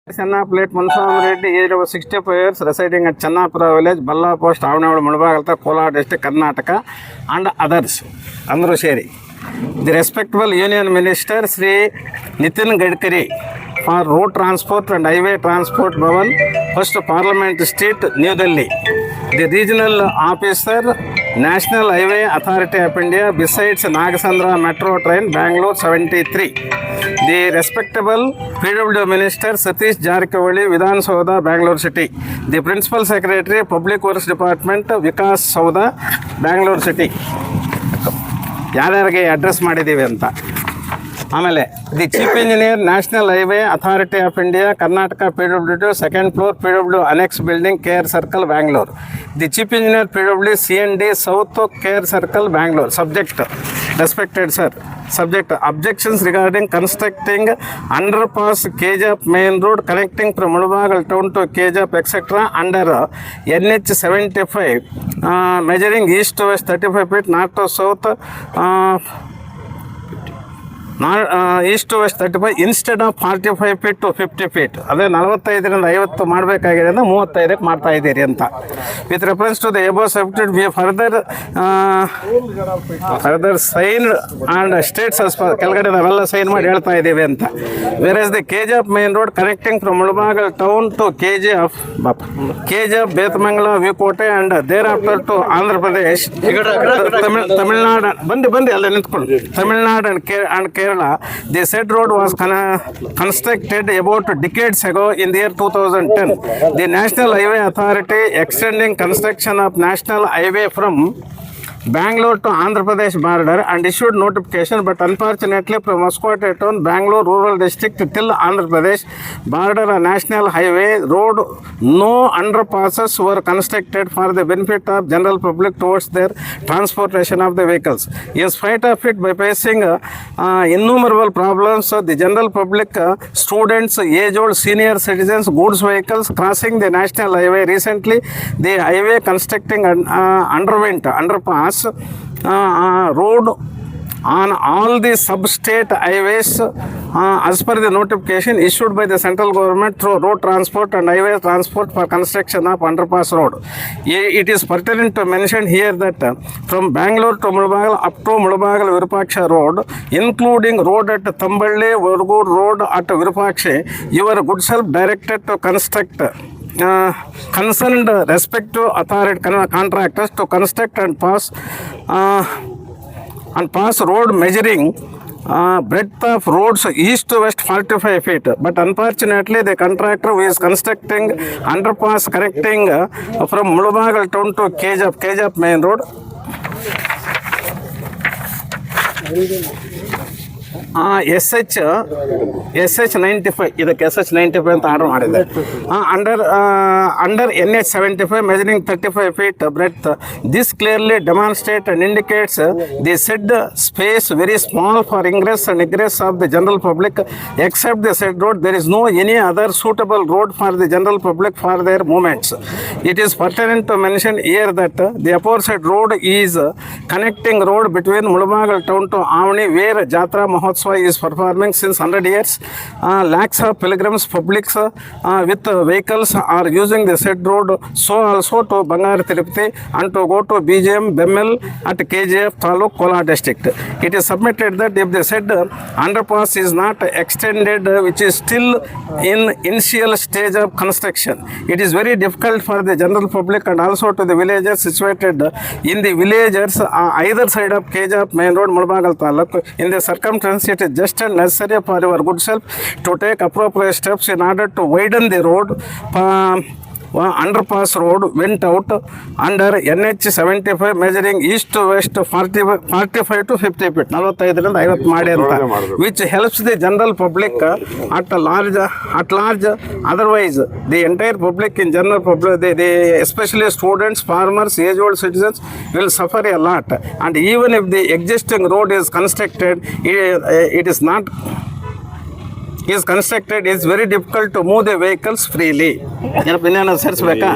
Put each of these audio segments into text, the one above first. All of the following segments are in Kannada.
Channa Plate Manswami Reddy, age of 65 years, residing at Channapura village, Balla Post, Avnavad, Mudabagalta, Kolar district, Karnataka, and others. Andru Sheri. The respectable Union Minister Sri Nitin Gadkari for Road Transport and Highway Transport Bhavan, First Parliament Street, New Delhi. The regional officer, National Highway Authority of India, besides Nagasandra Metro Train, Bangalore 73. The respectable PW Minister Satish Jarkavali, Vidhan Soudha, Bangalore City. The Principal Secretary, Public Works Department, Vikas Soudha, Bangalore City. ಯಾರ್ಯಾರಿಗೆ ಅಡ್ರೆಸ್ ಮಾಡಿದ್ದೀವಿ ಅಂತ. ಆಮೇಲೆ the chief engineer national highway authority of India Karnataka PWD second floor PWD annex building KR circle Bangalore. The chief engineer PWD CND south KR circle Bangalore. Subject respected sir. Subject objections regarding constructing underpass KJAP main road connecting from Mudabagal town to KJAP etc. under NH 75 measuring east to west 35 feet, north to south east to west 35 instead of 45 feet to 50 feet. ಅದೇ 45ರಿಂದ 50 ಮಾಡಬೇಕಾಗಿದೆ ಅಂದರೆ 35ಕ್ಕೆ ಮಾಡ್ತಾ ಇದ್ದೀರಿ ಅಂತ. With reference to the above subject we further sign and states ಕೆಳಗಡೆ ನಾವೆಲ್ಲ ಸೈನ್ ಮಾಡಿ ಹೇಳ್ತಾ ಇದ್ದೀವಿ ಅಂತ. Whereas the KJAP main road connecting from Mulbagal town to KJAP Bethamangala V Kote and thereafter to Andhra Pradesh Tamil Nadu ಬಂದು ಅಲ್ಲೇ ನಿಂತ್ಕೊಂಡು Tamil Nadu and Kerala, the said road was constructed about decades ago in the year 2010. The National Highway Authority extending construction of National Highway from Bangalore to Andhra Pradesh border and issued notification, but unfortunately from Hoskote town, Bangalore rural district till Andhra Pradesh border a national highway road, no underpasses were constructed for the benefit of general public towards their transportation of the vehicles. In spite of it, by facing innumerable problems, the general public, students, age-old senior citizens, goods vehicles crossing the national highway. Recently, the highway constructing underwent underpass road on all the sub-state highways as per the notification issued by the central government through road transport and highway transport for construction of underpass road. It is pertinent to mention here that from Bangalore to Mudabagal up to Mudabagal Virupaksha road, including road at Tamballi, Vargur road at Virupaksha, your good self directed to construct concerned respective authority contractors to construct and pass road measuring breadth of roads east to west 45 feet. But unfortunately, the contractor who is constructing underpass connecting from Mudabagal town to KJAP main road. SH 95 ಇದಕ್ಕೆ SH 95 ಅಂತ ಆರ್ಡರ್ ಮಾಡಿದೆ. Under NH 75 measuring 35 feet breadth. This clearly demonstrates and indicates the said space very small for ingress and egress of the general public. Except the said road, there is no any other suitable road for the general public for their movements. It is pertinent to mention here that the aforesaid road is connecting road between Mudabagal town to Avni, where Jatra Mahotsav is performing since 100 years. Lakhs of pilgrims, publics with vehicles are using the said road, so also to Bangar Tirupati and to go to BGM Bemmel at KJF Taluk Kolar district. It is submitted that if the said underpass is not extended, which is still in initial stage of construction, it is very difficult for the general public and also to the villagers situated in the villages either side of KJF main road Mudabagal Taluk. In the circumstances, it is just and necessary for your good self to take appropriate steps in order to widen the road. Underpass road went out under NH 75 measuring east to west 45 to 50 feet 45ರಿಂದ 50 ಮಾಡಿ ಅಂತ, which helps the general public at large. Otherwise the entire public in general public, they especially students, farmers, age old citizens will suffer a lot. And even if the existing road is constructed, it is not is constructed, it's very difficult to move the vehicles freely. ಏನಪ್ಪ ಇನ್ನೇನು ಸೇರಿಸ್ಬೇಕಾ?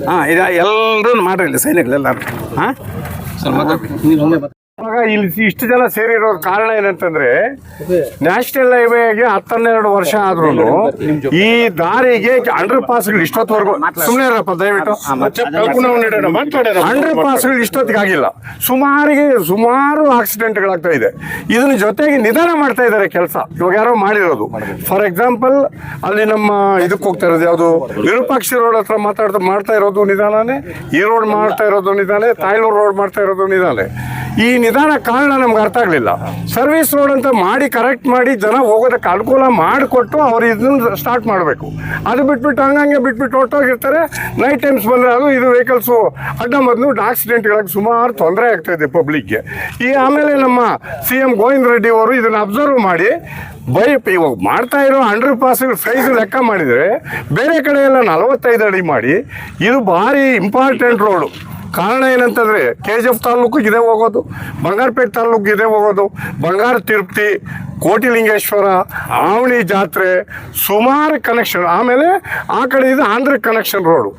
ಹಾಂ, ಇದು ಎಲ್ಲರೂ ಮಾಡಿರಲಿ ಸೈನಿಕರೆಲ್ಲರೂ. ಹಾಂ. ಇವಾಗ ಇಲ್ಲಿ ಇಷ್ಟು ಜನ ಸೇರಿರೋ ಕಾರಣ ಏನಂತಂದ್ರೆ ನ್ಯಾಷನಲ್ ಹೈವೇಗೆ 12 ವರ್ಷ ಆದ್ರೂ ಈ ದಾರಿಗೆ ಅಂಡರ್ ಪಾಸ್ಗಳು ಇಷ್ಟೊತ್ತವರೆಗೂ ಸುಮ್ಮನೆ ಇರಪ್ಪ ದಯವಿಟ್ಟು ಅಂಡರ್ ಪಾಸ್ಗಳು ಇಷ್ಟೊತ್ತಿಗೆ ಆಗಿಲ್ಲ. ಸುಮಾರು ಆಕ್ಸಿಡೆಂಟ್ಗಳಾಗ್ತಾ ಇದೆ. ಇದನ್ನ ಜೊತೆಗೆ ನಿಧಾನ ಮಾಡ್ತಾ ಇದ್ದಾರೆ ಕೆಲಸ. ಇವಾಗ ಯಾರೋ ಮಾಡಿರೋದು ಫಾರ್ ಎಕ್ಸಾಂಪಲ್ ಅಲ್ಲಿ ನಮ್ಮ ಇದಕ್ಕೆ ಹೋಗ್ತಾ ಇರೋದು ಯಾವುದು ವಿರೂಪಾಕ್ಷಿ ರೋಡ್ ಹತ್ರ ಮಾಡ್ತಾ ಇರೋದು ನಿಧಾನನೇ, ಈ ರೋಡ್ ಮಾಡ್ತಾ ಇರೋದು ನಿಧಾನ, ತಾಯ್ಲೂರು ರೋಡ್ ಮಾಡ್ತಾ ಇರೋದು ನಿಧಾನ. ಈ ನಿಧಾನ ಕಾರಣ ನಮ್ಗೆ ಅರ್ಥ ಆಗಲಿಲ್ಲ. ಸರ್ವಿಸ್ ರೋಡ್ ಅಂತ ಮಾಡಿ ಕರೆಕ್ಟ್ ಮಾಡಿ ಜನ ಹೋಗೋದಕ್ಕೆ ಅನುಕೂಲ ಮಾಡಿಕೊಟ್ಟು ಅವ್ರು ಇದನ್ನ ಸ್ಟಾರ್ಟ್ ಮಾಡಬೇಕು. ಅದು ಬಿಟ್ಬಿಟ್ಟು ಹಂಗಂಗೆ ಬಿಟ್ಬಿಟ್ಟು ಹೊರಟೋಗಿರ್ತಾರೆ. ನೈಟ್ ಟೈಮ್ಸ್ ಬಂದರೆ ಅದು ಇದು ವೆಹಿಕಲ್ಸು ಅಡ್ಡ ಮೊದಲು ಆಕ್ಸಿಡೆಂಟ್ಗಳಿಗೆ ಸುಮಾರು ತೊಂದರೆ ಆಗ್ತಾಯಿದೆ ಪಬ್ಲಿಕ್ಗೆ. ಈ ಆಮೇಲೆ ನಮ್ಮ CM ಗೋವಿಂದ ರೆಡ್ಡಿ ಅವರು ಇದನ್ನು ಅಬ್ಸರ್ವ್ ಮಾಡಿ ಇವಾಗ ಮಾಡ್ತಾ ಇರೋ ಅಂಡರ್ ಪಾಸ್ಗಳ ಸೈಜ್ ಲೆಕ್ಕ ಮಾಡಿದರೆ ಬೇರೆ ಕಡೆ ಎಲ್ಲ 45 ಅಡಿ ಮಾಡಿ ಇದು ಭಾರಿ ಇಂಪಾರ್ಟೆಂಟ್ ರೋಡು. ಕಾರಣ ಏನಂತಂದರೆ KGF ತಾಲೂಕಿಗೆ ಇದೇ ಹೋಗೋದು, ಬಂಗಾರಪೇಟೆ ತಾಲೂಕಿಗೆ ಇದೇ ಹೋಗೋದು, ಬಂಗಾರ ತಿರುಪತಿ, ಕೋಟಿಲಿಂಗೇಶ್ವರ, ಆವಣಿ ಜಾತ್ರೆ ಸುಮಾರು ಕನೆಕ್ಷನ್. ಆಮೇಲೆ ಆ ಕಡೆ ಇದು ಆಂಧ್ರ ಕನೆಕ್ಷನ್ ರೋಡು.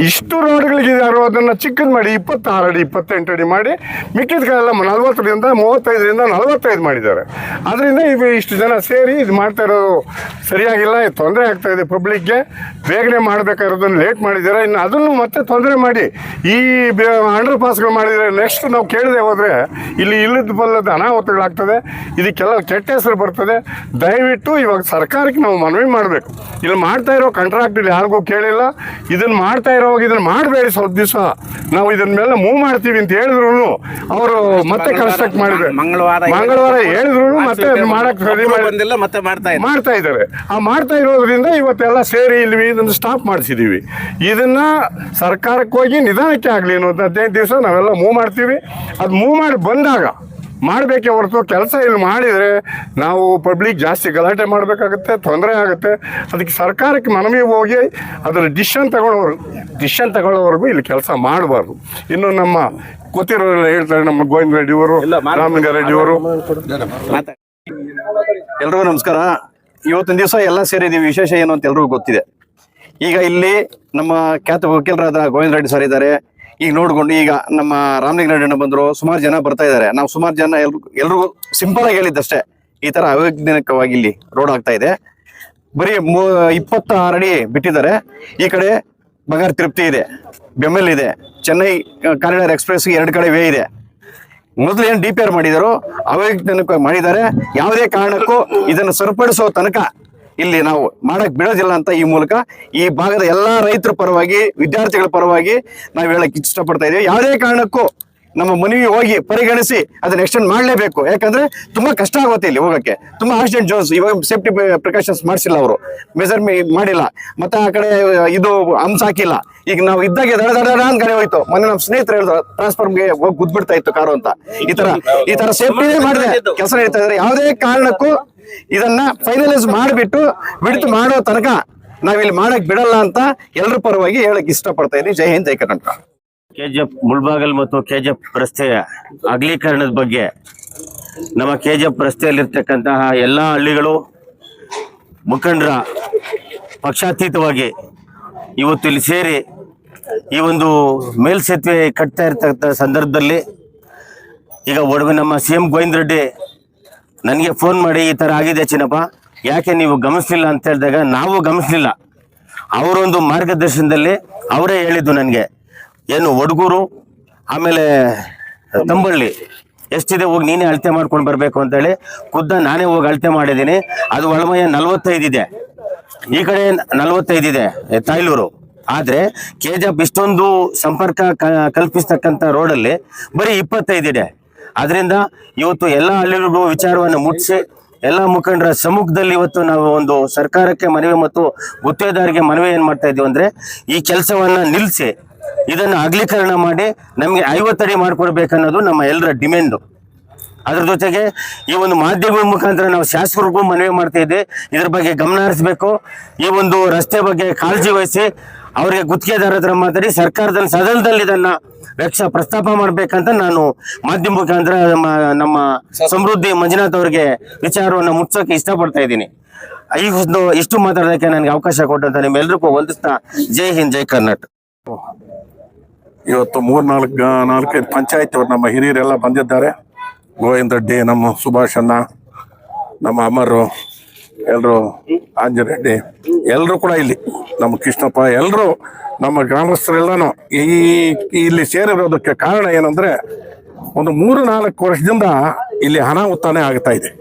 ಇಷ್ಟು ರೋಡ್ಗಳಿಗಿದಾರೋ ಅದನ್ನು ಚಿಕ್ಕದು ಮಾಡಿ 26 ಅಡಿ 28 ಅಡಿ ಮಾಡಿ ಮಿಕ್ಕಿದ ಕಡೆಲ್ಲ 40ರಿಂದ 35ರಿಂದ 45 ಮಾಡಿದ್ದಾರೆ. ಅದರಿಂದ ಇಷ್ಟು ಜನ ಸೇರಿ ಇದು ಮಾಡ್ತಾ ಇರೋದು ಸರಿಯಾಗಿಲ್ಲ. ತೊಂದರೆ ಆಗ್ತಾ ಇದೆ ಪಬ್ಲಿಕ್ಗೆ. ಬೇಗನೆ ಮಾಡಬೇಕಾಗಿರೋದನ್ನು ಲೇಟ್ ಮಾಡಿದ್ದಾರೆ. ಇನ್ನು ಅದನ್ನು ಮತ್ತೆ ತೊಂದರೆ ಮಾಡಿ ಈ ಅಂಡರ್ ಪಾಸ್ಗಳು ಮಾಡಿದರೆ ನೆಕ್ಸ್ಟ್ ನಾವು ಕೇಳದೆ ಹೋದರೆ ಇಲ್ಲಿ ಇಲ್ಲದ ಬಲ್ಲದ ಅನಾಹುತಗಳಾಗ್ತದೆ. ಇದಕ್ಕೆಲ್ಲ ಕೆಟ್ಟ ಹೆಸರು ಬರ್ತದೆ. ದಯವಿಟ್ಟು ಇವಾಗ ಸರ್ಕಾರಕ್ಕೆ ನಾವು ಮನವಿ ಮಾಡಬೇಕು. ಇಲ್ಲಿ ಮಾಡ್ತಾ ಇರೋ ಕಾಂಟ್ರಾಕ್ಟ್ ಇಲ್ಲಿ ಯಾರಿಗೂ ಕೇಳಿಲ್ಲ. ಇದನ್ನು ಮಾಡ್ತಾ ಇರೋವಾಗ ಇದನ್ನು ಮಾಡಬೇಡಿ, ಸ್ವಲ್ಪ ದಿವಸ ನಾವು ಇದನ್ನ ಮೇಲೆ ಮೂವ್ ಮಾಡ್ತೀವಿ ಅಂತ ಹೇಳಿದ್ರು ಅವರು ಮತ್ತೆ ಕನ್ಸ್ಟ್ರಕ್ಟ್ ಮಾಡಿದ್ರೆ ಮಂಗಳವಾರ ಹೇಳಿದ್ರು ಮತ್ತೆ ಮಾಡಕ್ ರೆಡಿ ಮಾಡಿಲ್ಲ, ಮತ್ತೆ ಮಾಡ್ತಾ ಇದ್ದಾರೆ. ಆ ಮಾಡ್ತಾ ಇರೋದ್ರಿಂದ ಇವತ್ತೆಲ್ಲ ಸೇರಿ ಇಲ್ಲಿ ಇದನ್ನು ಸ್ಟಾಪ್ ಮಾಡಿಸಿದೀವಿ. ಇದನ್ನ ಸರ್ಕಾರಕ್ಕೆ ಹೋಗಿ ನಿಧಾನಕ್ಕೆ ಆಗಲಿ ಅನ್ನೋ 15 ದಿವಸ ನಾವೆಲ್ಲ ಮೂವ್ ಮಾಡ್ತೀವಿ. ಅದು ಮೂವ್ ಮಾಡಿ ಬಂದಾಗ ಮಾಡಬೇಕೇ ಹೊರತು ಕೆಲಸ ಇಲ್ಲಿ ಮಾಡಿದರೆ ನಾವು ಪಬ್ಲಿಕ್ ಜಾಸ್ತಿ ಗಲಾಟೆ ಮಾಡಬೇಕಾಗುತ್ತೆ, ತೊಂದರೆ ಆಗುತ್ತೆ. ಅದಕ್ಕೆ ಸರ್ಕಾರಕ್ಕೆ ಮನವಿ ಹೋಗಿ ಅದರ ಡಿಸಿಷನ್ ತಗೊಳ್ಳೋವರೆಗೂ ಇಲ್ಲಿ ಕೆಲಸ ಮಾಡಬಾರ್ದು. ಇನ್ನು ನಮ್ಮ ಗೊತ್ತಿರೋರೆಲ್ಲ ಹೇಳ್ತಾರೆ, ನಮ್ಮ ಗೋವಿಂದ ರೆಡ್ಡಿ ಅವರು, ರಾಮಲಿಂಗ ರೆಡ್ಡಿ ಅವರು. ಎಲ್ರಿಗೂ ನಮಸ್ಕಾರ. ಇವತ್ತಿನ ದಿವಸ ಎಲ್ಲ ಸೇರಿದ್ದೀವಿ. ವಿಶೇಷ ಏನು ಅಂತ ಎಲ್ರಿಗೂ ಗೊತ್ತಿದೆ. ಈಗ ಇಲ್ಲಿ ನಮ್ಮ ಖ್ಯಾತ ವಕೀಲರಾದ ಗೋವಿಂದ ರೆಡ್ಡಿ ಸರ್ ಇದ್ದಾರೆ. ಈಗ ನೋಡ್ಕೊಂಡು ಈಗ ನಮ್ಮ ರಾಮಲಿಂಗ ರೆಡ್ಡಿ ಬಂದರು. ಸುಮಾರು ಜನ ಬರ್ತಾ ಇದ್ದಾರೆ. ನಾವು ಸುಮಾರು ಜನ ಎಲ್ರಿಗೂ ಸಿಂಪಲ್ ಆಗಿ ಹೇಳಿದ್ದಷ್ಟೇ, ಈ ತರ ಅವೈಜ್ಞಾನಿಕವಾಗಿ ಇಲ್ಲಿ ರೋಡ್ ಆಗ್ತಾ ಇದೆ. ಬರೀ 26 ಅಡಿ ಬಿಟ್ಟಿದ್ದಾರೆ. ಈ ಕಡೆ ಬಂಗಾರ ತಿರುಪತಿ ಇದೆ, ಬೆಮ್ಮೆಲ್ ಇದೆ, ಚೆನ್ನೈ ಕಾರಿಡಾರ್ ಎಕ್ಸ್ಪ್ರೆಸ್ 2 ಕಡೆ ವೇ ಇದೆ. ಮೊದಲು ಏನು DPR ಮಾಡಿದಾರೋ ಅವೈಜ್ಞಾನಿಕವಾಗಿ ಮಾಡಿದ್ದಾರೆ. ಯಾವುದೇ ಕಾರಣಕ್ಕೂ ಇದನ್ನು ಸರಿಪಡಿಸೋ ತನಕ ಇಲ್ಲಿ ನಾವು ಮಾಡಕ್ ಬಿಡೋದಿಲ್ಲ ಅಂತ ಈ ಮೂಲಕ ಈ ಭಾಗದ ಎಲ್ಲಾ ರೈತರ ಪರವಾಗಿ, ವಿದ್ಯಾರ್ಥಿಗಳ ಪರವಾಗಿ ನಾವು ಹೇಳಕ್ ಇಷ್ಟಪಡ್ತಾ ಇದೀವಿ. ಯಾವುದೇ ಕಾರಣಕ್ಕೂ ನಮ್ಮ ಮನವಿ ಹೋಗಿ ಪರಿಗಣಿಸಿ ಅದನ್ನ ಎಕ್ಸ್ಟೆಂಡ್ ಮಾಡಲೇಬೇಕು. ಯಾಕಂದ್ರೆ ತುಂಬಾ ಕಷ್ಟ ಆಗುತ್ತೆ ಇಲ್ಲಿ ಹೋಗಕ್ಕೆ. ತುಂಬಾ ಆಕ್ಸಿಡೆಂಟ್ ಜೋನ್ಸ್, ಇವಾಗ ಸೇಫ್ಟಿ ಪ್ರಿಕಾಷನ್ಸ್ ಮಾಡಿಸಿಲ್ಲ, ಅವರು ಮೆಜರ್ ಮಾಡಿಲ್ಲ, ಮತ್ತೆ ಆ ಕಡೆ ಇದು ಹಂಸ ಹಾಕಿಲ್ಲ. ಈಗ ನಾವು ಇದ್ದಾಗೆ ದಡ ಅಂತ ಗಾಡಿ ಹೋಯ್ತು. ಮೊನ್ನೆ ನಮ್ಮ ಸ್ನೇಹಿತರು ಹೇಳಿದ್ರು ಟ್ರಾನ್ಸ್ಫಾರ್ಮ್ಗೆ ಹೋಗಿ ಗುದ್ಬಿಡ್ತಾ ಇತ್ತು ಕಾರು ಅಂತ. ಈ ತರ ಸೇಫ್ಟಿನೇ ಮಾಡಿದೆ ಕೆಲಸ ನಡೀತಾ ಇದ್ದಾರೆ. ಯಾವುದೇ ಕಾರಣಕ್ಕೂ ಇದನ್ನ ಫೈನಲೈಸ್ ಮಾಡಿಬಿಟ್ಟು ಬಿಡ್ತು ಮಾಡೋ ತನಕ ನಾವಿಲ್ಲಿ ಮಾಡಕ್ ಬಿಡಲ್ಲ ಅಂತ ಎಲ್ಲರ ಪರವಾಗಿ ಹೇಳಕ್ ಇಷ್ಟಪಡ್ತಾ ಇದ್ದೀವಿ. ಜೈ ಹಿಂದ್, ಜೈ ಕರ್ನಾಟಕ. KGF ಮುಳ್ಬಾಗಲ್ ಮತ್ತು KGF ರಸ್ತೆಯ ಅಗಲೀಕರಣದ ಬಗ್ಗೆ ನಮ್ಮ KGF ರಸ್ತೆಯಲ್ಲಿರ್ತಕ್ಕಂತಹ ಎಲ್ಲ ಹಳ್ಳಿಗಳು ಮುಖಂಡರ ಪಕ್ಷಾತೀತವಾಗಿ ಇವತ್ತು ಇಲ್ಲಿ ಸೇರಿ ಈ ಒಂದು ಮೇಲ್ಸೇತುವೆ ಕಟ್ತಾ ಇರ್ತಕ್ಕಂಥ ಸಂದರ್ಭದಲ್ಲಿ ಈಗ ನಮ್ಮ CM ಗೋವಿಂದ ರೆಡ್ಡಿ ನನಗೆ ಫೋನ್ ಮಾಡಿ ಈ ಥರ ಆಗಿದೆ ಚಿನ್ನಪ್ಪ, ಯಾಕೆ ನೀವು ಗಮನಿಸಲಿಲ್ಲ ಅಂತ ಹೇಳಿದಾಗ ನಾವು ಗಮನಿಸಲಿಲ್ಲ. ಅವರೊಂದು ಮಾರ್ಗದರ್ಶನದಲ್ಲಿ ಅವರೇ ಹೇಳಿದ್ದು ನನಗೆ, ಏನು ಒಡಗೂರು ಆಮೇಲೆ ತಂಬಳ್ಳಿ ಎಷ್ಟಿದೆ ಹೋಗಿ ನೀನೇ ಅಳತೆ ಮಾಡ್ಕೊಂಡು ಬರಬೇಕು ಅಂತೇಳಿ ನಾನೇ ಹೋಗಿ ಅಳತೆ ಮಾಡಿದ್ದೀನಿ. ಅದು ಒಳಮಯ 45 ಇದೆ, ಈ ಕಡೆ 45 ಇದೆ ತಾಯ್ಲೂರು. ಆದರೆ KGF ಇಷ್ಟೊಂದು ಸಂಪರ್ಕ ಕಲ್ಪಿಸ್ತಕ್ಕಂಥ ರೋಡಲ್ಲಿ ಬರೀ 25 ಇದೆ. ಅದರಿಂದ ಇವತ್ತು ಎಲ್ಲ ಹಳ್ಳಿಗಳಿಗೂ ವಿಚಾರವನ್ನು ಮುಟ್ಟಿಸಿ ಎಲ್ಲ ಮುಖಂಡರ ಸಮ್ಮುಖದಲ್ಲಿ ಇವತ್ತು ನಾವು ಒಂದು ಸರ್ಕಾರಕ್ಕೆ ಮನವಿ ಮತ್ತು ಗುತ್ತೇದಾರಿಗೆ ಮನವಿ ಏನು ಮಾಡ್ತಾ ಇದ್ದೀವಿ ಅಂದರೆ, ಈ ಕೆಲಸವನ್ನು ನಿಲ್ಲಿಸಿ ಇದನ್ನು ಅಗಲೀಕರಣ ಮಾಡಿ ನಮಗೆ 50 ಅಡಿ ಮಾಡಿಕೊಡ್ಬೇಕನ್ನೋದು ನಮ್ಮ ಎಲ್ಲರ ಡಿಮ್ಯಾಂಡು. ಅದ್ರ ಜೊತೆಗೆ ಈ ಒಂದು ಮಾಧ್ಯಮದ ಮುಖಾಂತರ ನಾವು ಶಾಸಕರಿಗೂ ಮನವಿ ಮಾಡ್ತಾ ಇದ್ದೀವಿ, ಇದ್ರ ಬಗ್ಗೆ ಗಮನ ಹರಿಸಬೇಕು. ಈ ಒಂದು ರಸ್ತೆ ಬಗ್ಗೆ ಕಾಳಜಿ ವಹಿಸಿ ಅವರಿಗೆ ಗುತ್ತಿಗೆದಾರ ಹತ್ರ ಮಾತಾಡಿ ಸರ್ಕಾರದಲ್ಲಿ ಸದನದಲ್ಲಿ ಇದನ್ನ ಪ್ರಸ್ತಾಪ ಮಾಡ್ಬೇಕಂತ ನಾನು ಮಾಧ್ಯಮ ಮುಖಾಂತರ ನಮ್ಮ ಸಮೃದ್ಧಿ ಮಂಜುನಾಥ್ ಅವರಿಗೆ ವಿಚಾರವನ್ನು ಮುಚ್ಚೋಕೆ ಇಷ್ಟಪಡ್ತಾ ಇದ್ದೀನಿ. ಇಷ್ಟು ಮಾತಾಡೋದಕ್ಕೆ ನನಗೆ ಅವಕಾಶ ಕೊಟ್ಟಂತ ನಿಮ್ಮೆಲ್ಲರಿಗೂ ವಂದಿಸ್ತಾ ಜೈ ಹಿಂದ್, ಜೈ ಕರ್ನಾಟಕ. ಇವತ್ತು ನಾಲ್ಕೈದು ಪಂಚಾಯತ್ ಅವರು ನಮ್ಮ ಹಿರಿಯರೆಲ್ಲ ಬಂದಿದ್ದಾರೆ. ಗೋವಿಂದ ರೆಡ್ಡಿ, ನಮ್ಮ ಸುಭಾಷ್ ಅಣ್ಣ, ನಮ್ಮ ಅಮರು, ಎಲ್ಲರೂ ಆಂಜರೆಡ್ಡಿ, ಎಲ್ಲರೂ ಕೂಡ ಇಲ್ಲಿ, ನಮ್ಮ ಕೃಷ್ಣಪ್ಪ, ಎಲ್ಲರೂ ನಮ್ಮ ಗ್ರಾಮಸ್ಥರೆಲ್ಲನೂ ಇಲ್ಲಿ ಸೇರಿರೋದಕ್ಕೆ ಕಾರಣ ಏನಂದ್ರೆ, ಒಂದು 3-4 ವರ್ಷದಿಂದ ಇಲ್ಲಿ ಅನಾಹುತಾನೆ ಆಗ್ತಾ ಇದೆ.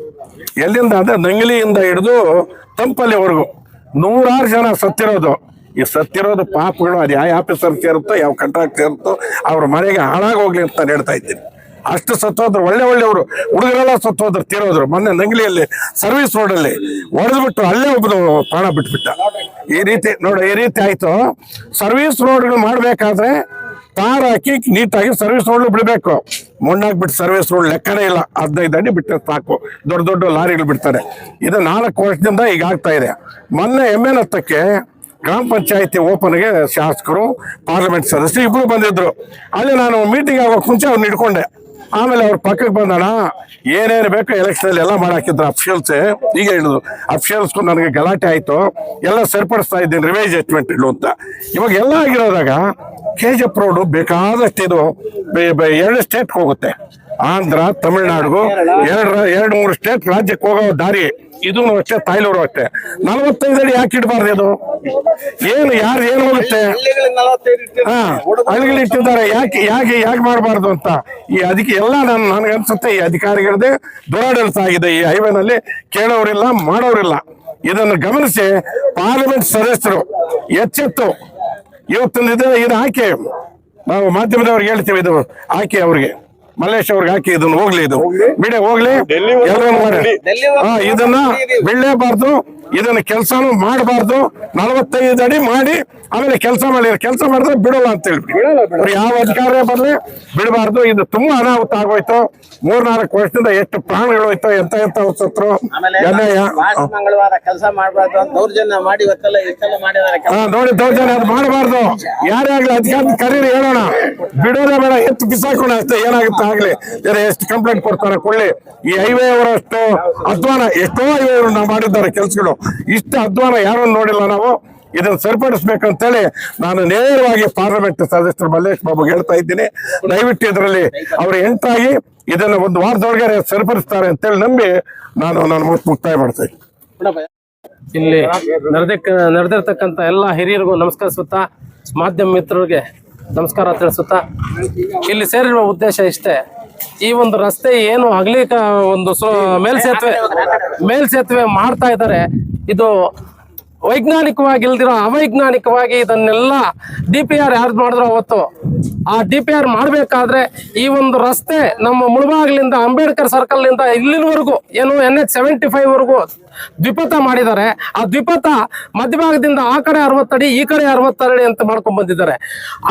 ಎಲ್ಲಿಂದ ಅಂದ್ರೆ ನಂಗಲಿಯಿಂದ ಹಿಡಿದು ತಂಪಲ್ಲಿವರೆಗೂ 100 ಜನ ಸತ್ತಿರೋದು. ಈ ಸತ್ತಿರೋದು ಪಾಪಗಳು ಅದು ಯಾವ ಆಫೀಸರ್ ಸೇರುತ್ತೋ, ಯಾವ ಕಾಂಟ್ರಾಕ್ಟ್ ಸೇರುತ್ತೋ ಅವ್ರ ಮನೆಗೆ ಹಾಳಾಗೋಗ್ಲಿ ಅಂತ ನಾನು ಹೇಳ್ತಾ ಇದ್ದೀನಿ. ಅಷ್ಟು ಸತ್ತೋದ್ರು, ಒಳ್ಳೆಯವರು ಹುಡುಗರೆಲ್ಲ ಸತ್ತೋದ್ರು, ತೀರೋದ್ರು. ಮೊನ್ನೆ ನಂಗಲಿಯಲ್ಲಿ ಸರ್ವಿಸ್ ರೋಡಲ್ಲಿ ಹೊಡೆದ್ಬಿಟ್ಟು ಅಲ್ಲೇ ಒಬ್ಬನು ಪ್ರಾಣ ಬಿಟ್ಬಿಟ್ಟ. ಈ ರೀತಿ ಆಯ್ತು. ಸರ್ವಿಸ್ ರೋಡ್ಗಳು ಮಾಡ್ಬೇಕಾದ್ರೆ ತಾರ್ ಹಾಕಿ ನೀಟಾಗಿ ಸರ್ವಿಸ್ ರೋಡ್ ಬಿಡಬೇಕು. ಮಣ್ಣಾಗ್ಬಿಟ್ಟು ಸರ್ವಿಸ್ ರೋಡ್ ಲೆಕ್ಕನೇ ಇಲ್ಲ. 15 ಅಡಿ ಬಿಟ್ಟರೆ ಸಾಕು, ದೊಡ್ಡ ಲಾರಿಗಳು ಬಿಡ್ತಾರೆ. ಇದು 4 ವರ್ಷದಿಂದ ಈಗ ಆಗ್ತಾ ಇದೆ. ಮೊನ್ನೆ ಎಮ್ಮೆನತ್ತಕ್ಕೆ ಗ್ರಾಮ ಪಂಚಾಯತಿ ಓಪನ್ಗೆ ಶಾಸಕರು, ಪಾರ್ಲಿಮೆಂಟ್ ಸದಸ್ಯರು ಇಬ್ರು ಬಂದಿದ್ರು. ಅಲ್ಲಿ ನಾನು ಮೀಟಿಂಗ್ ಆಗೋಕೆ ಮುಂಚೆ ಅವ್ರನ್ನ ಹಿಡ್ಕೊಂಡೆ. ಆಮೇಲೆ ಅವ್ರ ಪಕ್ಕಕ್ಕೆ ಬಂದಣ, ಏನೇನು ಬೇಕೋ ಎಲೆಕ್ಷನ್ ಅಲ್ಲಿ ಎಲ್ಲ ಮಾಡಾಕಿದ್ರು ಅಫಿಷಿಯಲ್ಸ್. ಈಗ ಹೇಳಿದ್ರು ಅಫಿಷಿಯಲ್ಸ್ಗೂ ನನಗೆ ಗಲಾಟೆ ಆಯ್ತು, ಎಲ್ಲ ಸರಿಪಡಿಸ್ತಾ ಇದ್ದೀನಿ ರಿವೈಸ್ ಜಡ್ಜ್ಮೆಂಟ್ ಇಡು ಅಂತ. ಇವಾಗ ಎಲ್ಲ ಆಗಿರೋದಾಗ KGF ರೋಡು ಬೇಕಾದಷ್ಟು ಇದು 2 ಸ್ಟೇಟ್ ಹೋಗುತ್ತೆ. ಆಂಧ್ರ, ತಮಿಳ್ನಾಡಿಗೂ 2-3 ಸ್ಟೇಟ್ ರಾಜ್ಯಕ್ಕೆ ಹೋಗೋ ದಾರಿ. ಇದೂ ಅಷ್ಟೇ, ತಾಯ್ಲೂರು ಅಷ್ಟೇ. 45 ಅಡಿ ಯಾಕೆ ಇಡಬಾರ್ದು? ಇದು ಯಾರು ಏನು ಹೋಗುತ್ತೆ? ಹಳ್ಳಿಗಳು ಇಟ್ಟಿದ್ದಾರೆ, ಯಾಕೆ ಮಾಡಬಾರ್ದು ಅಂತ. ಅದಕ್ಕೆ ಎಲ್ಲ ನನಗನ್ಸುತ್ತೆ ಈ ಅಧಿಕಾರಿಗಳದೇ ದುರಾಡಳಿತ ಆಗಿದೆ. ಈ ಹೈವೇನಲ್ಲಿ ಕೇಳೋರಿಲ್ಲ, ಮಾಡೋರಿಲ್ಲ. ಇದನ್ನು ಗಮನಿಸಿ ಪಾರ್ಲಿಮೆಂಟ್ ಸದಸ್ಯರು ಎಚ್ಚೆತ್ತು ಇವತ್ತಿನ ಇದು ಹಾಕಿ, ನಾವು ಮಾಧ್ಯಮದವ್ರಿಗೆ ಹೇಳ್ತೀವಿ, ಇದು ಹಾಕಿ ಅವ್ರಿಗೆ, ಮಲ್ಲೇಶ್ ಅವ್ರಿಗೆ ಹಾಕಿ, ಇದನ್ನ ಹೋಗ್ಲಿ, ಇದು ಬಿಡೆ ಹೋಗ್ಲಿ, ಇದನ್ನ ಬಿಡಲೇಬಾರ್ದು, ಇದನ್ನ ಕೆಲಸನೂ ಮಾಡಬಾರ್ದು. 45 ಅಡಿ ಮಾಡಿ ಆಮೇಲೆ ಕೆಲಸ ಮಾಡಿದ್ರೆ ಬಿಡಲ್ಲ ಅಂತ ಹೇಳ್ಬಿಡಿ. ಯಾವ ಅಧಿಕಾರಿ ಬರ್ಲಿ ಬಿಡಬಾರ್ದು. ಇದು ತುಂಬಾ ಅನಾಹುತ ಆಗೋಯ್ತು. 3-4 ವರ್ಷದಿಂದ ಎಷ್ಟು ಪ್ರಾಣಗಳು ಹೋಯ್ತು, ಎಂತ ಸತ್ರು. ಮಂಗಳವಾರ ಕೆಲಸ ಮಾಡಬಾರ್ದು ಅಂತ ದೌರ್ಜನ್ಯ ಮಾಡಿ ನೋಡಿ, ದೌರ್ಜನ್ಯ ಅದು ಮಾಡಬಾರ್ದು. ಯಾರೇ ಆಗ್ಲಿ ಅಧಿಕಾರಿ ಕರೀರಿ, ಹೇಳೋಣ, ಬಿಡೋದೇ ಬೇಡ, ಎತ್ತು ಬಿಸಾಕೋಣ ಅಷ್ಟೇ. ಏನಾಗುತ್ತೆ ಆಗ್ಲಿ, ಎಷ್ಟು ಕಂಪ್ಲೇಂಟ್ ಕೊಡ್ತಾರೆ ಕೊಡ್ಲಿ. ಈ ಹೈವೇ ಅವರಷ್ಟು ಅಧ್ವಾನ ಎಷ್ಟೋ ಹೈವೇ ನಾವು ಮಾಡಿದ್ದಾರೆ ಕೆಲಸಗಳು. ಇಷ್ಟು ಅಧ್ವಾನ ಯಾರು ನೋಡಿಲ್ಲ ನಾವು. ಇದನ್ನು ಸರಿಪಡಿಸ್ಬೇಕಂತೇಳಿ ನಾನು ನೇರವಾಗಿ ಪಾರ್ಲಿಮೆಂಟ್ ಸದಸ್ಯರು ಮಲ್ಲೇಶ್ ಬಾಬುಗೆ ಹೇಳ್ತಾ ಇದ್ದೀನಿ. ದಯವಿಟ್ಟು ಇದರಲ್ಲಿ ಅವರು ಎಂಟಾಗಿ ಇದನ್ನು 1 ವಾರದೊಳಗೆ ಸರಿಪಡಿಸ್ತಾರೆ ಅಂತೇಳಿ ನಂಬಿ ನಾನು ಮುಕ್ತಾಯ ಮಾಡ್ತೇನೆ. ಇಲ್ಲಿ ನಡೆದಿರ್ತಕ್ಕಂಥ ಎಲ್ಲ ಹಿರಿಯರಿಗೂ ನಮಸ್ಕರಿಸುತ್ತಾ, ಮಾಧ್ಯಮ ಮಿತ್ರರಿಗೆ ನಮಸ್ಕಾರ ತಿಳಿಸುತ್ತಾ, ಇಲ್ಲಿ ಸೇರಿರುವ ಉದ್ದೇಶ ಇಷ್ಟೇ. ಈ ಒಂದು ರಸ್ತೆ ಏನು ಅಗಲೀಕ ಒಂದು ಮೇಲ್ಸೇತುವೆ ಮಾಡ್ತಾ ಇದ್ದಾರೆ, ಇದು ವೈಜ್ಞಾನಿಕವಾಗಿ ಇಲ್ದಿರೋ ಅವೈಜ್ಞಾನಿಕವಾಗಿ ಇದನ್ನೆಲ್ಲ DPR ಯಾರು ಮಾಡಿದ್ರು ಅವತ್ತು, ಆ DPR ಮಾಡಬೇಕಾದ್ರೆ ಈ ಒಂದು ರಸ್ತೆ ನಮ್ಮ ಮುಳಬಾಗಿಲಿಂದ ಅಂಬೇಡ್ಕರ್ ಸರ್ಕಲ್ ನಿಂದ ಇಲ್ಲಿನವರೆಗೂ ಏನು NH 75 ವರೆಗೂ ದ್ವಿಪಥ ಮಾಡಿದ್ದಾರೆ. ಆ ದ್ವಿಪಥ ಮಧ್ಯಭಾಗದಿಂದ ಆ ಕಡೆ 60 ಅಡಿ, ಈ ಕಡೆ 60 ಅಡಿ ಅಂತ ಮಾಡ್ಕೊಂಡ್ ಬಂದಿದ್ದಾರೆ.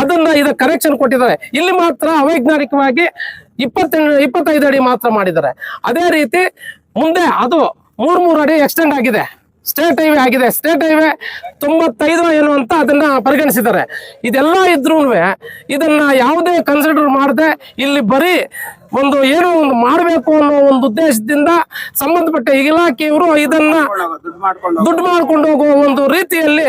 ಅದನ್ನ ಇದಕ್ಕೆ ಕರೆಕ್ಷನ್ ಕೊಟ್ಟಿದ್ದಾರೆ. ಇಲ್ಲಿ ಮಾತ್ರ ಅವೈಜ್ಞಾನಿಕವಾಗಿ 25 ಅಡಿ ಮಾತ್ರ ಮಾಡಿದ್ದಾರೆ. ಅದೇ ರೀತಿ ಮುಂದೆ ಅದು 3 ಅಡಿ ಎಕ್ಸ್ಟೆಂಡ್ ಆಗಿದೆ, ಸ್ಟೇಟ್ ಹೈವೇ ಆಗಿದೆ. ಸ್ಟೇಟ್ ಹೈವೇ 95 ಏನು ಅಂತ ಅದನ್ನ ಪರಿಗಣಿಸಿದ್ದಾರೆ. ಇದೆಲ್ಲ ಇದ್ರೂ ಇದನ್ನ ಯಾವುದೇ ಕನ್ಸಿಡರ್ ಮಾಡದೆ ಇಲ್ಲಿ ಬರೀ ಏನೋ ಒಂದು ಮಾಡಬೇಕು ಅನ್ನೋ ಒಂದು ಉದ್ದೇಶದಿಂದ ಸಂಬಂಧಪಟ್ಟ ಇಲಾಖೆಯವರು ಇದನ್ನ ದುಡ್ಡು ಮಾಡ್ಕೊಂಡು ಹೋಗುವ ಒಂದು ರೀತಿಯಲ್ಲಿ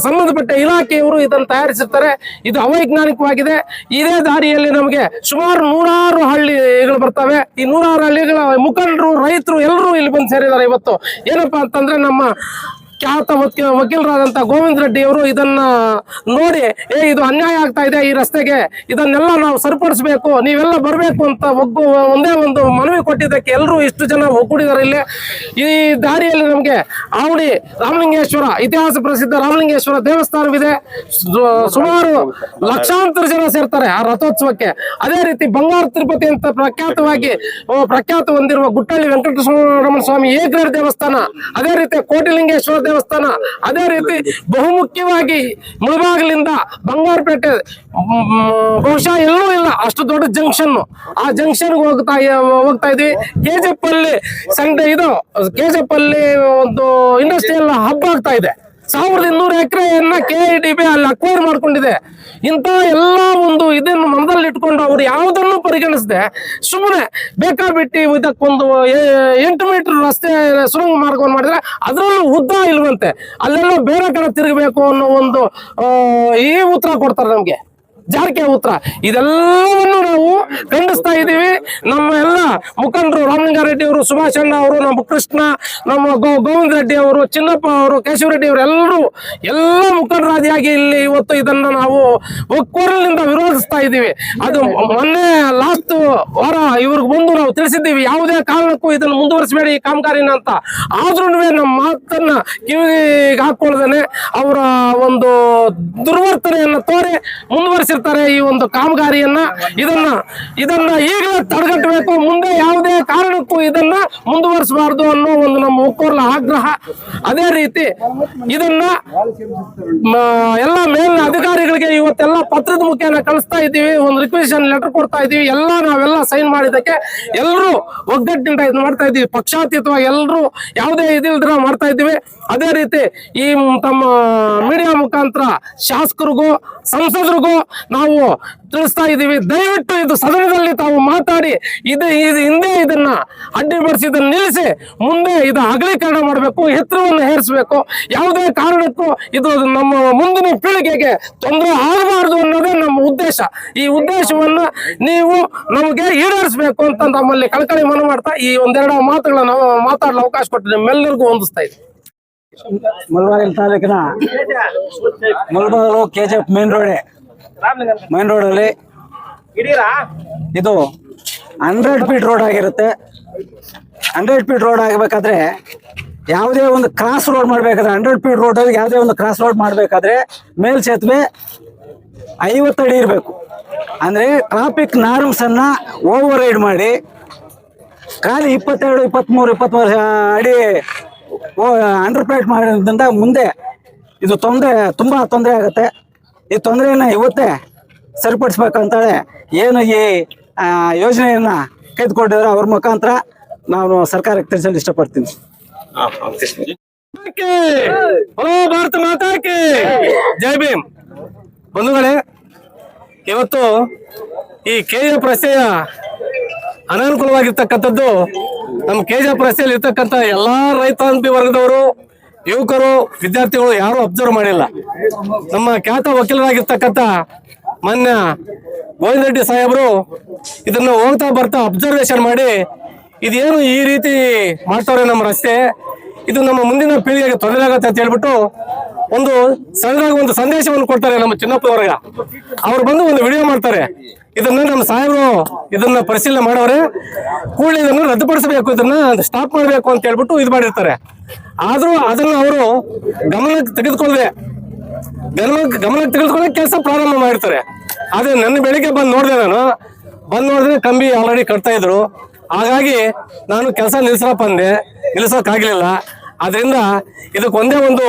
ಸಂಬಂಧಪಟ್ಟ ಇಲಾಖೆಯವರು ಇದನ್ನು ತಯಾರಿಸಿರ್ತಾರೆ. ಇದು ಅವೈಜ್ಞಾನಿಕವಾಗಿದೆ. ಇದೇ ದಾರಿಯಲ್ಲಿ ನಮಗೆ ಸುಮಾರು 100 ಹಳ್ಳಿಗಳು ಬರ್ತವೆ. ಈ 100 ಹಳ್ಳಿಗಳ ಮುಖಂಡರು, ರೈತರು ಎಲ್ಲರೂ ಇಲ್ಲಿ ಬಂದು ಸೇರಿದ್ದಾರೆ. ಇವತ್ತು ಏನಪ್ಪಾ ಅಂತಂದ್ರೆ ನಮ್ಮ ಖ್ಯಾತ ವಕೀಲರಾದಂಥ ಗೋವಿಂದ ರೆಡ್ಡಿ ಅವರು ಇದನ್ನ ನೋಡಿ, ಇದು ಅನ್ಯಾಯ ಆಗ್ತಾ ಇದೆ ಈ ರಸ್ತೆಗೆ, ಇದನ್ನೆಲ್ಲ ನಾವು ಸರಿಪಡಿಸಬೇಕು, ನೀವೆಲ್ಲ ಬರಬೇಕು ಅಂತ ಒಂದೇ ಒಂದು ಮನವಿ ಕೊಟ್ಟಿದ್ದಕ್ಕೆ ಎಲ್ಲರೂ ಇಷ್ಟು ಜನ ಒಗ್ಗೂಡಿದ್ದಾರೆ. ಇಲ್ಲಿ ಈ ದಾರಿಯಲ್ಲಿ ನಮಗೆ ಆವಡಿ ರಾಮಲಿಂಗೇಶ್ವರ, ಇತಿಹಾಸ ಪ್ರಸಿದ್ಧ ರಾಮಲಿಂಗೇಶ್ವರ ದೇವಸ್ಥಾನವಿದೆ. ಸುಮಾರು ಲಕ್ಷಾಂತರ ಜನ ಸೇರ್ತಾರೆ ಆ ರಥೋತ್ಸವಕ್ಕೆ. ಅದೇ ರೀತಿ ಬಂಗಾರ ತಿರುಪತಿ ಅಂತ ಪ್ರಖ್ಯಾತ ಹೊಂದಿರುವ ಗುಟ್ಟಳ್ಳಿ ವೆಂಕಟರಮಣ ಸ್ವಾಮಿ ಏಕಗ್ರೇಡ್ ದೇವಸ್ಥಾನ, ಅದೇ ರೀತಿ ಕೋಟಿಲಿಂಗೇಶ್ವರ ದೇವಸ್ಥಾನ, ಅದೇ ರೀತಿ ಬಹುಮುಖ್ಯವಾಗಿ ಮುಳಬಾಗಿಲಿಂದ ಬಂಗಾರಪೇಟೆ ಬಹುಶಃ ಎಲ್ಲೂ ಇಲ್ಲ ಅಷ್ಟು ದೊಡ್ಡ ಜಂಕ್ಷನ್. ಆ ಜಂಕ್ಷನ್ ಹೋಗ್ತಾ ಇದ್ವಿ. KGF ಅಲ್ಲಿ KGF ಅಲ್ಲಿ ಒಂದು ಇಂಡಸ್ಟ್ರಿಯಲ್ ಹಬ್ ಆಗ್ತಾ ಇದೆ. 1200 ಎಕರೆಯನ್ನ KIDB ಅಲ್ಲಿ ಅಕ್ವೈರ್ ಮಾಡ್ಕೊಂಡಿದೆ. ಇಂಥ ಎಲ್ಲ ಒಂದು ಇದನ್ನು ಮನದಲ್ಲಿ ಇಟ್ಕೊಂಡು ಅವ್ರು ಯಾವುದನ್ನು ಪರಿಗಣಿಸದೆ ಸುಮ್ಮನೆ ಬೇಕಾಬಿಟ್ಟು ಇದಕ್ಕೊಂದು 8 ಮೀಟರ್ ರಸ್ತೆ ಸುರಂಗ ಮಾರ್ಗವನ್ನು ಮಾಡಿದ್ರೆ ಅದರಲ್ಲೂ ಉದ್ದ ಇಲ್ವಂತೆ, ಅಲ್ಲೆಲ್ಲ ಬೇರೆ ಕಡೆ ತಿರುಗಬೇಕು ಅನ್ನೋ ಒಂದು ಈ ಉತ್ತರ ಕೊಡ್ತಾರೆ ನಮ್ಗೆ. ಜಾರಕಿಹೊಳಿ ಉತ್ತರ ಇದೆಲ್ಲವನ್ನು ನಾವು ಖಂಡಿಸ್ತಾ ಇದ್ದೀವಿ. ನಮ್ಮ ಎಲ್ಲ ಮುಖಂಡರು ರಾಮಲಿಂಗಾರೆಡ್ಡಿ ಅವರು, ಸುಭಾಷ್ ಅಣ್ಣ ಅವರು, ನಮ್ಮ ಕೃಷ್ಣ, ನಮ್ಮ ಗೋವಿಂದ ರೆಡ್ಡಿ ಅವರು, ಚಿನ್ನಪ್ಪ ಅವರು, ಕೇಶವ ರೆಡ್ಡಿ ಅವರು ಎಲ್ಲ ಮುಖಂಡರಾದಿಯಾಗಿ ಇಲ್ಲಿ ಇವತ್ತು ಇದನ್ನ ನಾವು ಒಕ್ಕೊರಲಿನಿಂದ ವಿರೋಧಿಸ್ತಾ ಇದ್ದೀವಿ. ಅದು ಮೊನ್ನೆ ಲಾಸ್ಟ್ ವಾರ ಇವ್ರಿಗೆ ಬಂದು ನಾವು ತಿಳಿಸಿದ್ದೀವಿ, ಯಾವುದೇ ಕಾರಣಕ್ಕೂ ಇದನ್ನು ಮುಂದುವರಿಸಬೇಡಿ ಈ ಕಾಮಗಾರಿನ ಅಂತ. ಆದ್ರೂ ನಮ್ಮ ಮಾತನ್ನ ಕಿವಿಗೆ ಹಾಕೊಳ್ಳದೇನೆ ಅವರ ಒಂದು ದುರ್ವರ್ತನೆಯನ್ನ ತೋರಿ ಮುಂದುವರಿಸಿರ್ತಾರೆ ಈ ಒಂದು ಕಾಮಗಾರಿಯನ್ನ. ಇದನ್ನ ಈಗಲೇ ತಡೆಗಟ್ಟಬೇಕು, ಮುಂದೆ ಯಾವುದೇ ಕಾರಣಕ್ಕೂ ಇದನ್ನ ಮುಂದುವರಿಸಬಾರದು ಅನ್ನೋ ಒಂದು ನಮ್ಮ ಒಕ್ಕೊರಲ ಆಗ್ರಹ. ಅದೇ ರೀತಿ ಇದನ್ನ ಎಲ್ಲ ಮೇಲಿನ ಅಧಿಕಾರಿಗಳಿಗೆ ಇವತ್ತೆಲ್ಲ ಪತ್ರದ ಮುಖೇನ ಕಳಿಸ್ತಾ ಇದ್ದೀವಿ, ಒಂದು ರಿಕ್ವೆಷನ್ ಲೆಟರ್ ಕೊಡ್ತಾ ಇದ್ದೀವಿ. ನಾವೆಲ್ಲ ಸೈನ್ ಮಾಡಿದ್ದಕ್ಕೆ ಎಲ್ಲರೂ ಒಗ್ಗಟ್ಟಿನಿಂದ ಇದು ಮಾಡ್ತಾ ಇದ್ದೀವಿ, ಪಕ್ಷಾತೀತವಾಗಿ ಎಲ್ಲರೂ ಯಾವುದೇ ಇದಿಲ್ದ್ರ ಮಾಡ್ತಾ ಇದ್ದೀವಿ. ಅದೇ ರೀತಿ ಈ ತಮ್ಮ ಮೀಡಿಯಾ ಮುಖಾಂತರ ಶಾಸಕರಿಗೂ ಸಂಸದರಿಗೂ ನಾವು ತಿಳಿಸ್ತಾ ಇದ್ದೀವಿ, ದಯವಿಟ್ಟು ಇದು ಸದನದಲ್ಲಿ ತಾವು ಮಾತಾಡಿ ಇದು ಹಿಂದೆ ಇದನ್ನ ಅಡ್ಡಿಪಡಿಸಿ ಇದನ್ನ ನಿಲ್ಲಿಸಿ ಮುಂದೆ ಇದು ಅಗಲೀಕರಣ ಮಾಡಬೇಕು, ಎತ್ತರವನ್ನು ಹೇರಿಸಬೇಕು. ಯಾವುದೇ ಕಾರಣಕ್ಕೂ ಇದು ನಮ್ಮ ಮುಂದಿನ ಪೀಳಿಗೆಗೆ ತೊಂದರೆ ಆಗಬಾರದು ಅನ್ನೋದೇ ನಮ್ಮ ಉದ್ದೇಶ. ಈ ಉದ್ದೇಶವನ್ನ ನೀವು ನಮಗೆ ಈಡೇರಿಸಬೇಕು ಅಂತ ನಮ್ಮಲ್ಲಿ ಕಳಕಳಿ ಮನವಿ ಮಾಡ್ತಾ ಈ ಒಂದೆರಡು ಮಾತುಗಳನ್ನ ನಾವು ಮಾತಾಡಲು ಅವಕಾಶ ಕೊಟ್ಟು ನಿಮ್ಮೆಲ್ಲರಿಗೂ ಹೊಂದಿಸ್ತಾ ಇದ್ದೀವಿ. ಮುಳಬಾಗಿಲು ತಾಲೂಕಿನ ಮುಳಬಾಗಿಲು KGF ಮೇನ್ ರೋಡಲ್ಲಿ ಇದು 100 ಫೀಟ್ ರೋಡ್ ಆಗಿರುತ್ತೆ. 100 ಫೀಟ್ ರೋಡ್ ಆಗಬೇಕಾದ್ರೆ ಯಾವುದೇ ಒಂದು ಕ್ರಾಸ್ ರೋಡ್ ಮಾಡಬೇಕಾದ್ರೆ 100 ಫೀಟ್ ರೋಡಲ್ಲಿ ಯಾವುದೇ ಒಂದು ಕ್ರಾಸ್ ರೋಡ್ ಮಾಡಬೇಕಾದ್ರೆ ಮೇಲ್ಸೇತುವೆ 50 ಅಡಿ ಇರಬೇಕು. ಅಂದರೆ ಟ್ರಾಫಿಕ್ ನಾರ್ಮ್ಸನ್ನು ಓವರ್ ರೈಡ್ ಮಾಡಿ ಖಾಲಿ 22, 23, 24 ಅಡಿ ಅಂಡರ್ ಪ್ಲೇಟ್ ಮಾಡೋದ್ರಿಂದ ಮುಂದೆ ಇದು ತುಂಬ ತೊಂದರೆ ಆಗುತ್ತೆ. ಈ ತೊಂದರೆಯನ್ನು ಇವತ್ತೇ ಸರಿಪಡಿಸ್ಬೇಕಂತೇಳಿ ಏನು ಈ ಯೋಜನೆಯನ್ನು ಕೈದುಕೊಂಡಿದ್ದಾರೆ ಅವ್ರ ಮುಖಾಂತರ ನಾನು ಸರ್ಕಾರಕ್ಕೆ ತಿಳಿಸಲು ಇಷ್ಟಪಡ್ತೀನಿ. ಭಾರತ ಮಾತಾಕ್ಕೆ ಜೈ ಭೀಮ್. ಬಂಧುಗಳೇ, ಇವತ್ತು ಈ KGF ರಸ್ತೆಯ ಅನಾನುಕೂಲವಾಗಿರ್ತಕ್ಕಂಥದ್ದು ನಮ್ಮ KGF ರಸ್ತೆಯಲ್ಲಿ ಇರ್ತಕ್ಕಂಥ ಎಲ್ಲಾ ರೈತಾಂತಿ ವರ್ಗದವರು, ಯುವಕರು, ವಿದ್ಯಾರ್ಥಿಗಳು ಯಾರು ಅಬ್ಸರ್ವ್ ಮಾಡಿಲ್ಲ. ನಮ್ಮ ಖ್ಯಾತ ವಕೀಲರಾಗಿರ್ತಕ್ಕಂಥ ಮಾನ್ಯ ಗೋವಿಂದ ರೆಡ್ಡಿ ಸಾಹೇಬರು ಇದನ್ನ ಹೋಗ್ತಾ ಬರ್ತಾ ಅಬ್ಸರ್ವೇಷನ್ ಮಾಡಿ ಇದೇನು ಈ ರೀತಿ ಮಾಡ್ತಾರೆ ನಮ್ಮ ರಸ್ತೆ, ಇದು ನಮ್ಮ ಮುಂದಿನ ಪೀಳಿಗೆಗೆ ತೊಂದರೆ ಆಗುತ್ತೆ ಅಂತ ಹೇಳ್ಬಿಟ್ಟು ಒಂದು ಸಣ್ಣದಾಗಿ ಒಂದು ಸಂದೇಶವನ್ನು ಕೊಡ್ತಾರೆ ನಮ್ಮ ಚಿನ್ನಪ್ಪವರ್ಗ. ಅವ್ರು ಬಂದು ಒಂದು ವಿಡಿಯೋ ಮಾಡ್ತಾರೆ. ಇದನ್ನ ನಮ್ಮ ಸಾಹೇಬರು ಇದನ್ನ ಪರಿಶೀಲನೆ ಮಾಡವ್ರೆ, ಕೂಡಲೇ ಇದನ್ನು ರದ್ದುಪಡಿಸಬೇಕು, ಇದನ್ನ ಸ್ಟಾಪ್ ಮಾಡಬೇಕು ಅಂತ ಹೇಳ್ಬಿಟ್ಟು ಇದು ಮಾಡಿರ್ತಾರೆ. ಆದ್ರೂ ಅದನ್ನ ಅವರು ಗಮನಕ್ಕೆ ತೆಗೆದುಕೊಳ್ಳದೆ ಕೆಲಸ ಪ್ರಾರಂಭ ಮಾಡಿರ್ತಾರೆ. ಆದ್ರೆ ನನ್ನ ಬೆಳಿಗ್ಗೆ ಬಂದು ನೋಡಿದ್ರೆ ಕಂಬಿ ಆಲ್ರೆಡಿ ಕಟ್ತಾ ಇದ್ರು. ಹಾಗಾಗಿ ನಾನು ಕೆಲಸ ನಿಲ್ಸೋಕ್ಕಾಗಲಿಲ್ಲ. ಅದರಿಂದ ಇದಕ್ಕೆ ಒಂದೇ ಒಂದು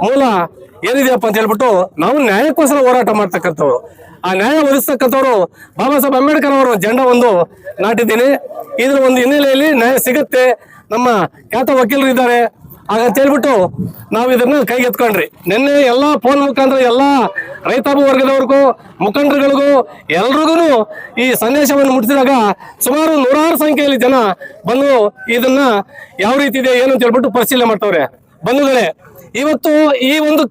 ಮೂಲ ಏನಿದೆಯಪ್ಪ ಅಂತ ಹೇಳ್ಬಿಟ್ಟು ನಾವು ನ್ಯಾಯಕ್ಕೋಸ್ಕರ ಹೋರಾಟ ಮಾಡ್ತಕ್ಕಂಥವ್ರು. ಆ ನ್ಯಾಯ ಒದಗಿಸ್ತಕ್ಕಂಥವ್ರು ಬಾಬಾ ಸಾಹೇಬ್ ಅಂಬೇಡ್ಕರ್ ಅವರು ಜೆಂಡಾ ಒಂದು ನಾಟಿದ್ದೀನಿ. ಇದ್ರ ಒಂದು ಹಿನ್ನೆಲೆಯಲ್ಲಿ ನ್ಯಾಯ ಸಿಗುತ್ತೆ, ನಮ್ಮ ಖ್ಯಾತ ವಕೀಲರು ಇದ್ದಾರೆ ಹಾಗಂತ ಹೇಳ್ಬಿಟ್ಟು ನಾವು ಇದನ್ನ ಕೈಗೆತ್ಕೊಂಡ್ರಿ. ನಿನ್ನೆ ಎಲ್ಲ ಫೋನ್ ಮುಖಾಂತರ ಎಲ್ಲ ರೈತಾಪಿ ವರ್ಗದವ್ರಿಗೂ ಮುಖಂಡರುಗಳಿಗೂ ಎಲ್ರಿಗೂ ಈ ಸಂದೇಶವನ್ನು ಮುಟ್ಟಿಸಿದಾಗ ಸುಮಾರು 100 ಸಂಖ್ಯೆಯಲ್ಲಿ ಜನ ಬಂದು ಇದನ್ನ ಯಾವ ರೀತಿ ಇದೆ ಏನು ಅಂತ ಹೇಳ್ಬಿಟ್ಟು ಪರಿಶೀಲನೆ ಮಾಡ್ತವ್ರೆ. ಬಂಧುಗಳೇ, ಇವತ್ತು ಈ ಒಂದು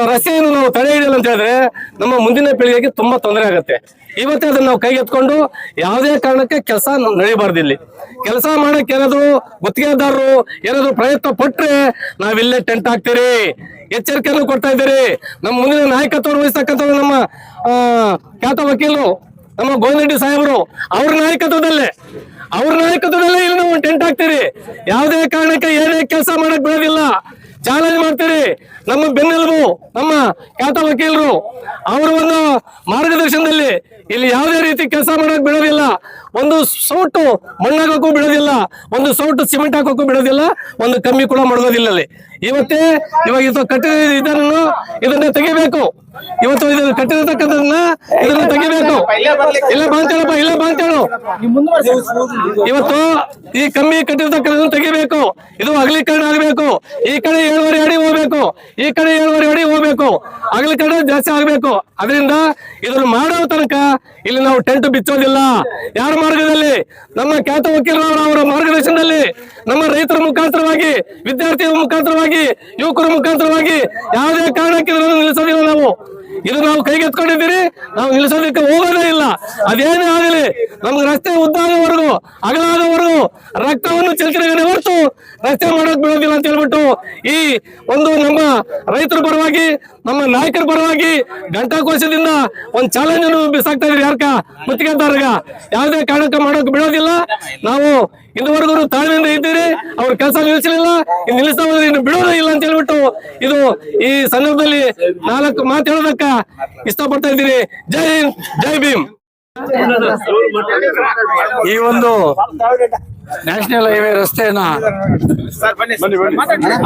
ರಸ್ತೆಯನ್ನು ನಾವು ತಡೆ ಹಿಡಿಯಲ್ಲ ಅಂತ ಹೇಳಿದ್ರೆ ನಮ್ಮ ಮುಂದಿನ ಪೀಳಿಗೆಗೆ ತುಂಬಾ ತೊಂದರೆ ಆಗುತ್ತೆ. ಇವತ್ತೇ ಅದನ್ನ ನಾವು ಕೈಗೆತ್ಕೊಂಡು ಯಾವುದೇ ಕಾರಣಕ್ಕೆ ಕೆಲಸ ನಡೆಯಬಾರ್ದು. ಇಲ್ಲಿ ಕೆಲಸ ಮಾಡಕ್ಕೆ ಏನಾದ್ರು ಗುತ್ತಿಗೆದಾರರು ಏನಾದ್ರು ಪ್ರಯತ್ನ ಪಟ್ರೆ ನಾವಿಲ್ಲೇ ಟೆಂಟ್ ಹಾಕ್ತೀರಿ, ಎಚ್ಚರಿಕೆಯನ್ನು ಕೊಡ್ತಾ ಇದ್ದೀರಿ. ನಮ್ಮ ಮುಂದಿನ ನಾಯಕತ್ವವನ್ನು ವಹಿಸ್ತಕ್ಕಂಥವ್ರು ನಮ್ಮ ಖ್ಯಾತ ವಕೀಲರು ನಮ್ಮ ಗೋವಿಂದ ರೆಡ್ಡಿ ಸಾಹೇಬರು, ಅವ್ರ ನಾಯಕತ್ವದಲ್ಲೇ ಇಲ್ಲಿ ನಾವು ಟೆಂಟ್ ಹಾಕ್ತೀರಿ. ಯಾವುದೇ ಕಾರಣಕ್ಕೆ ಏನೇ ಕೆಲಸ ಮಾಡಕ್ ಬಿಡೋದಿಲ್ಲ, ಚಾಲೆಂಜ್ ಮಾಡ್ತೀರಿ. ನಮ್ಮ ಬೆನ್ನೆಲುಬು ನಮ್ಮ ಖ್ಯಾತ ವಕೀಲರು, ಅವರ ಒಂದು ಮಾರ್ಗದರ್ಶನದಲ್ಲಿ ಇಲ್ಲಿ ಯಾವುದೇ ರೀತಿ ಕೆಲಸ ಮಾಡಕ್ ಬಿಡೋದಿಲ್ಲ. ಒಂದು ಸೌಟು ಮಣ್ಣಾಗೋಕ್ಕೂ ಬಿಡೋದಿಲ್ಲ, ಒಂದು ಸೌಟು ಸಿಮೆಂಟ್ ಹಾಕೋಕ್ಕೂ ಬಿಡೋದಿಲ್ಲ, ಒಂದು ಕಮ್ಮಿ ಕೂಡ ಮಾಡೋದಿಲ್ಲ. ಅಲ್ಲಿ ಇವಾಗ ಇದು ಕಟ್ಟಿದ ಇದನ್ನ ತೆಗಿಬೇಕು. ಇವತ್ತು ಇದನ್ನು ಕಟ್ಟಿರತಕ್ಕಂಥದನ್ನ ಇದನ್ನ ತೆಗಿಬೇಕು. ಇಲ್ಲ ಬಾಂತೇಳು ಇವತ್ತು ಈ ಕಮ್ಮಿ ಕಟ್ಟಿರ್ತಕ್ಕಂಥದನ್ನ ತೆಗಿಬೇಕು. ಇದು ಅಗಲೀಕರಣ ಆಗಬೇಕು. ಈ ಕಡೆ 7.5 ಅಡಿ ಹೋಗ್ಬೇಕು, ಈ ಕಡೆ 7.5 ಅಡಿ ಹೋಗ್ಬೇಕು, ಅಗಲೀಕರಣ ಜಾಸ್ತಿ ಆಗ್ಬೇಕು. ಅದರಿಂದ ಇದನ್ನು ಮಾಡೋ ತನಕ ಇಲ್ಲಿ ನಾವು ಟೆಂಟ್ ಬಿಚ್ಚೋದಿಲ್ಲ. ಯಾರ ಮಾರ್ಗದಲ್ಲಿ? ನಮ್ಮ ಖ್ಯಾತ ವಕೀಲರು ಅವರ ಮಾರ್ಗದರ್ಶನದಲ್ಲಿ, ನಮ್ಮ ರೈತರ ಮುಖಾಂತರವಾಗಿ, ವಿದ್ಯಾರ್ಥಿಗಳ ಮುಖಾಂತರವಾಗಿ, ಯುವಕರ ಮುಖಾಂತರವಾಗಿ ಯಾವುದೇ ಕಾರಣಕ್ಕೆ ಇದನ್ನು ನಿಲ್ಲಿಸೋದಿಲ್ಲ ನಾವು. ಇದು ನಾವು ಕೈಗೆತ್ಕೊಂಡಿದ್ದೀರಿ, ನಾವು ನಿಲ್ಲಿಸೋದಕ್ಕೆ ಹೋಗೋದೇ ಇಲ್ಲ. ಅದೇನೇ ಆಗಲಿ ನಮ್ಗೆ ರಸ್ತೆ ಉದ್ದಾಗವರೆಗೂ ಅಗಲಾದವರೆಗೂ ರಕ್ತವನ್ನು ಚಿಲ್ಕರಿಗಡೆ ಹೊರತು ರಸ್ತೆ ಮಾಡೋಕ್ ಬಿಡೋದಿಲ್ಲ ಅಂತ ಹೇಳ್ಬಿಟ್ಟು ಈ ಒಂದು ನಮ್ಮ ರೈತರ ಪರವಾಗಿ ನಮ್ಮ ನಾಯಕರ ಪರವಾಗಿ ಘಂಟಾಘೋಷದಿಂದ ಒಂದು ಚಾಲೆಂಜ್ ಅನ್ನು ಬಿಸಾಕ್ತಾ ಇದ್ರಿ ಯಾರ್ಕ ಗುತ್ತಿಗೆದಾರಗ ಯಾವುದೇ ಕಾರಣಕ್ಕೆ ಮಾಡೋಕೆ ಬಿಡೋದಿಲ್ಲ. ನಾವು ಇದುವರೆಗೂ ತಾಳ್ಮೆಯಿಂದ ಇದ್ದೀರಿ, ಅವ್ರ ಕೆಲಸ ನಿಲ್ಲಿಸಲಿಲ್ಲ, ನಿಲ್ಲಿಸ್ತಾ ಹೋದ್ರೆ ಇನ್ನು ಬಿಡೋದೇ ಇಲ್ಲ ಅಂತ ಹೇಳ್ಬಿಟ್ಟು ಇದು ಈ ಸಂದರ್ಭದಲ್ಲಿ 4 ಮಾತು ಹೇಳೋದಕ್ಕ ಇಷ್ಟಪಡ್ತಾ ಇದ್ದೀರಿ. ಜೈ ಹಿಂದ್, ಜೈ ಭೀಮ್. ಈ ಒಂದು ನ್ಯಾಷನಲ್ ಹೈವೇ ರಸ್ತೆಯನ್ನ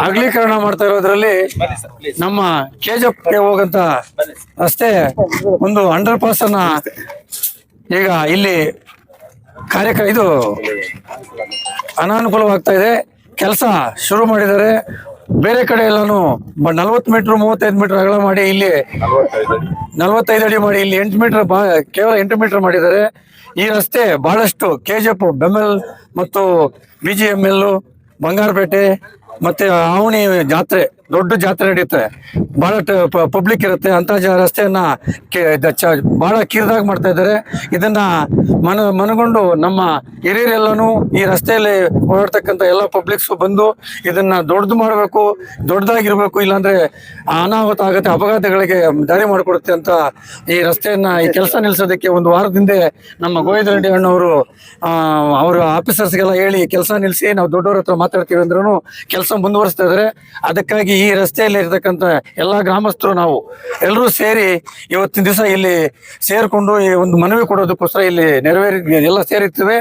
ಅಗಲೀಕರಣ ಮಾಡ್ತಾ ಇರೋದ್ರಲ್ಲಿ ನಮ್ಮ ಕೆಜೆಪ್ಗೆ ಹೋಗಂತ ರಸ್ತೆ ಒಂದು ಅಂಡರ್ ಪಾಸ್ ಅನ್ನ ಈಗ ಇಲ್ಲಿ ಇದು ಅನಾನುಕೂಲವಾಗ್ತಾ ಇದೆ. ಕೆಲಸ ಶುರು ಮಾಡಿದ್ದಾರೆ. ಬೇರೆ ಕಡೆ ಎಲ್ಲಾನು 40 ಮೀಟರ್ 35 ಮೀಟರ್ ಅಗಲ ಮಾಡಿ ಇಲ್ಲಿ 45 ಅಡಿ ಮಾಡಿ ಇಲ್ಲಿ 8 ಮೀಟರ್ ಕೇವಲ 8 ಮೀಟರ್ ಮಾಡಿದ್ದಾರೆ. ಈ ರಸ್ತೆ ಬಹಳಷ್ಟು ಕೆಜಿಎಫ್ ಬೆಮೆಲ್ ಮತ್ತು BGML ಬಂಗಾರಪೇಟೆ ಮತ್ತೆ ಆವಣಿ ಜಾತ್ರೆ ದೊಡ್ಡ ಜಾತ್ರೆ ನಡೆಯುತ್ತೆ, ಬಹಳ ಪಬ್ಲಿಕ್ ಇರುತ್ತೆ. ಅಂತ ರಸ್ತೆಯನ್ನ ಬಹಳ ಕಿರಿದಾಗಿ ಮಾಡ್ತಾ ಇದ್ದಾರೆ. ಇದನ್ನ ಮನಗೊಂಡು ನಮ್ಮ ಹಿರಿಯರೆಲ್ಲನೂ ಈ ರಸ್ತೆಯಲ್ಲಿ ಓಡಾಡ್ತಕ್ಕಂಥ ಎಲ್ಲ ಪಬ್ಲಿಕ್ಸ್ ಬಂದು ಇದನ್ನ ದೊಡ್ಡದು ಮಾಡಬೇಕು, ದೊಡ್ಡದಾಗಿರ್ಬೇಕು, ಇಲ್ಲಾಂದ್ರೆ ಅನಾಹುತ ಆಗುತ್ತೆ, ಅಪಘಾತಗಳಿಗೆ ದಾರಿ ಮಾಡಿಕೊಡುತ್ತೆ ಅಂತ ಈ ರಸ್ತೆಯನ್ನ ಈ ಕೆಲಸ ನಿಲ್ಲಿಸೋದಕ್ಕೆ ಒಂದು ವಾರದಿಂದ ನಮ್ಮ ಗೋವಿಂದ ರೆಡ್ಡಿ ಅಣ್ಣವರು ಅವರ ಆಫೀಸರ್ಸ್ಗೆಲ್ಲ ಹೇಳಿ ಕೆಲಸ ನಿಲ್ಲಿಸಿ ನಾವು ದೊಡ್ಡವ್ರ ಹತ್ರ ಮಾತಾಡ್ತೀವಿ ಅಂದ್ರೂ ಕೆಲಸ ಮುಂದುವರಿಸ್ತಾ ಇದ್ದಾರೆ. ಅದಕ್ಕಾಗಿ ಈ ರಸ್ತೆಯಲ್ಲಿ ಇರ್ತಕ್ಕಂಥ ಎಲ್ಲ ಗ್ರಾಮಸ್ಥರು ನಾವು ಎಲ್ಲರೂ ಸೇರಿ ಇವತ್ತಿನ ದಿವಸ ಇಲ್ಲಿ ಸೇರ್ಕೊಂಡು ಈ ಒಂದು ಮನವಿ ಕೊಡೋದಕ್ಕೋಸ್ಕರ ಇಲ್ಲಿ ಎಲ್ಲ ಸೇರಿರ್ತೇವೆ.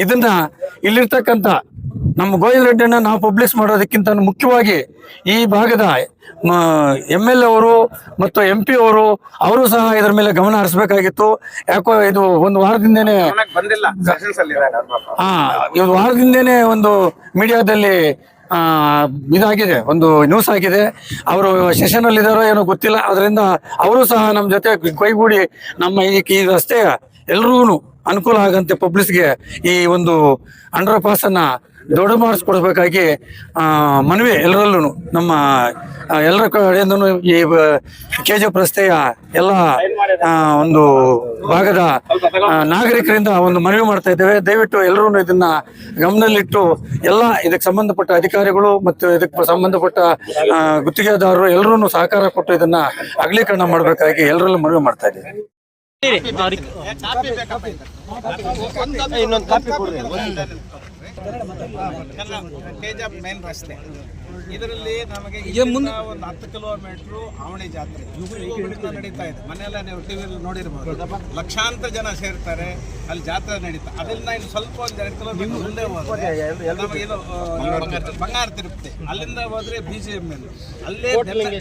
ಇದನ್ನ ಇಲ್ಲಿರ್ತಕ್ಕಂಥ ನಮ್ಮ ಗೋವಿಂದ ರೆಡ್ಡಿಯನ್ನ ನಾವು ಪಬ್ಲಿಷ್ ಮಾಡೋದಕ್ಕಿಂತ ಮುಖ್ಯವಾಗಿ ಈ ಭಾಗದ MLA ಅವರು ಮತ್ತು MP ಅವರು ಸಹ ಇದರ ಮೇಲೆ ಗಮನ ಹರಿಸಬೇಕಾಗಿತ್ತು. ಯಾಕೋ ಇದು ಒಂದು ವಾರದಿಂದನೇ ಇದು ವಾರದಿಂದನೇ ಒಂದು ಮೀಡಿಯಾದಲ್ಲಿ ಇದಾಗಿದೆ, ಒಂದು ನ್ಯೂಸ್ ಆಗಿದೆ. ಅವರು ಸೆಷನ್ ಅಲ್ಲಿ ಇದಾರೋ ಏನೋ ಗೊತ್ತಿಲ್ಲ. ಅದರಿಂದ ಅವರು ಸಹ ನಮ್ಮ ಜೊತೆ ಕೈಗೂಡಿ ನಮ್ಮ ಈ ರಸ್ತೆಯ ಎಲ್ರೂ ಅನುಕೂಲ ಆಗಂತೆ ಪಬ್ಲಿಕ್ಸ್ಗೆ ಈ ಒಂದು ಅಂಡರ್ ಪಾಸ್ ಅನ್ನ ದೊಡ್ಡ ಮಾಡಿಸ್ಕೊಡ್ಬೇಕಾಗಿ ಮನವಿ ಎಲ್ಲರಲ್ಲೂ ನಮ್ಮ ಎಲ್ಲರ ಕಡೆಯಿಂದನೂ ಈ ಕೆಜಿಎಫ್ ರಸ್ತೆಯ ಎಲ್ಲ ಒಂದು ಭಾಗದ ನಾಗರಿಕರಿಂದ ಒಂದು ಮನವಿ ಮಾಡ್ತಾ ಇದ್ದೇವೆ. ದಯವಿಟ್ಟು ಎಲ್ಲರೂ ಇದನ್ನ ಗಮನದಲ್ಲಿಟ್ಟು ಎಲ್ಲ ಇದಕ್ಕೆ ಸಂಬಂಧಪಟ್ಟ ಅಧಿಕಾರಿಗಳು ಮತ್ತು ಇದಕ್ಕೆ ಸಂಬಂಧಪಟ್ಟ ಗುತ್ತಿಗೆದಾರರು ಎಲ್ಲರೂ ಸಹಕಾರ ಕೊಟ್ಟು ಇದನ್ನ ಅಗಲೀಕರಣ ಮಾಡಬೇಕಾಗಿ ಎಲ್ಲರಲ್ಲೂ ಮನವಿ ಮಾಡ್ತಾ ಇದ್ದೇವೆ. ಕೆಜಿಎಫ್ ಮೇನ್ ರಸ್ತೆ ಇದರಲ್ಲಿ ನಮಗೆ ಒಂದು 10 ಕಿಲೋಮೀಟರ್ ಆವಣಿ ಜಾತ್ರೆ ನಡೀತಾ ಇದೆ. ಮನೆಯಲ್ಲ ನೀವು ಟಿವಿಯಲ್ಲಿ ನೋಡಿರ್ಬೋದು, ಲಕ್ಷಾಂತರ ಜನ ಸೇರ್ತಾರೆ, ಅಲ್ಲಿ ಜಾತ್ರೆ ನಡೀತಾ. ಅದರಿಂದ ಇನ್ನು ಸ್ವಲ್ಪ ಒಂದು 2 ಕಿಲೋಮೀಟರ್ ಮುಂದೆ ಹೋದ್ರೆ ನಮಗೆ ಇದು ಬಂಗಾರ ತಿರುಪತಿ, ಅಲ್ಲಿಂದ ಹೋದ್ರೆ BGML, ಅಲ್ಲೇ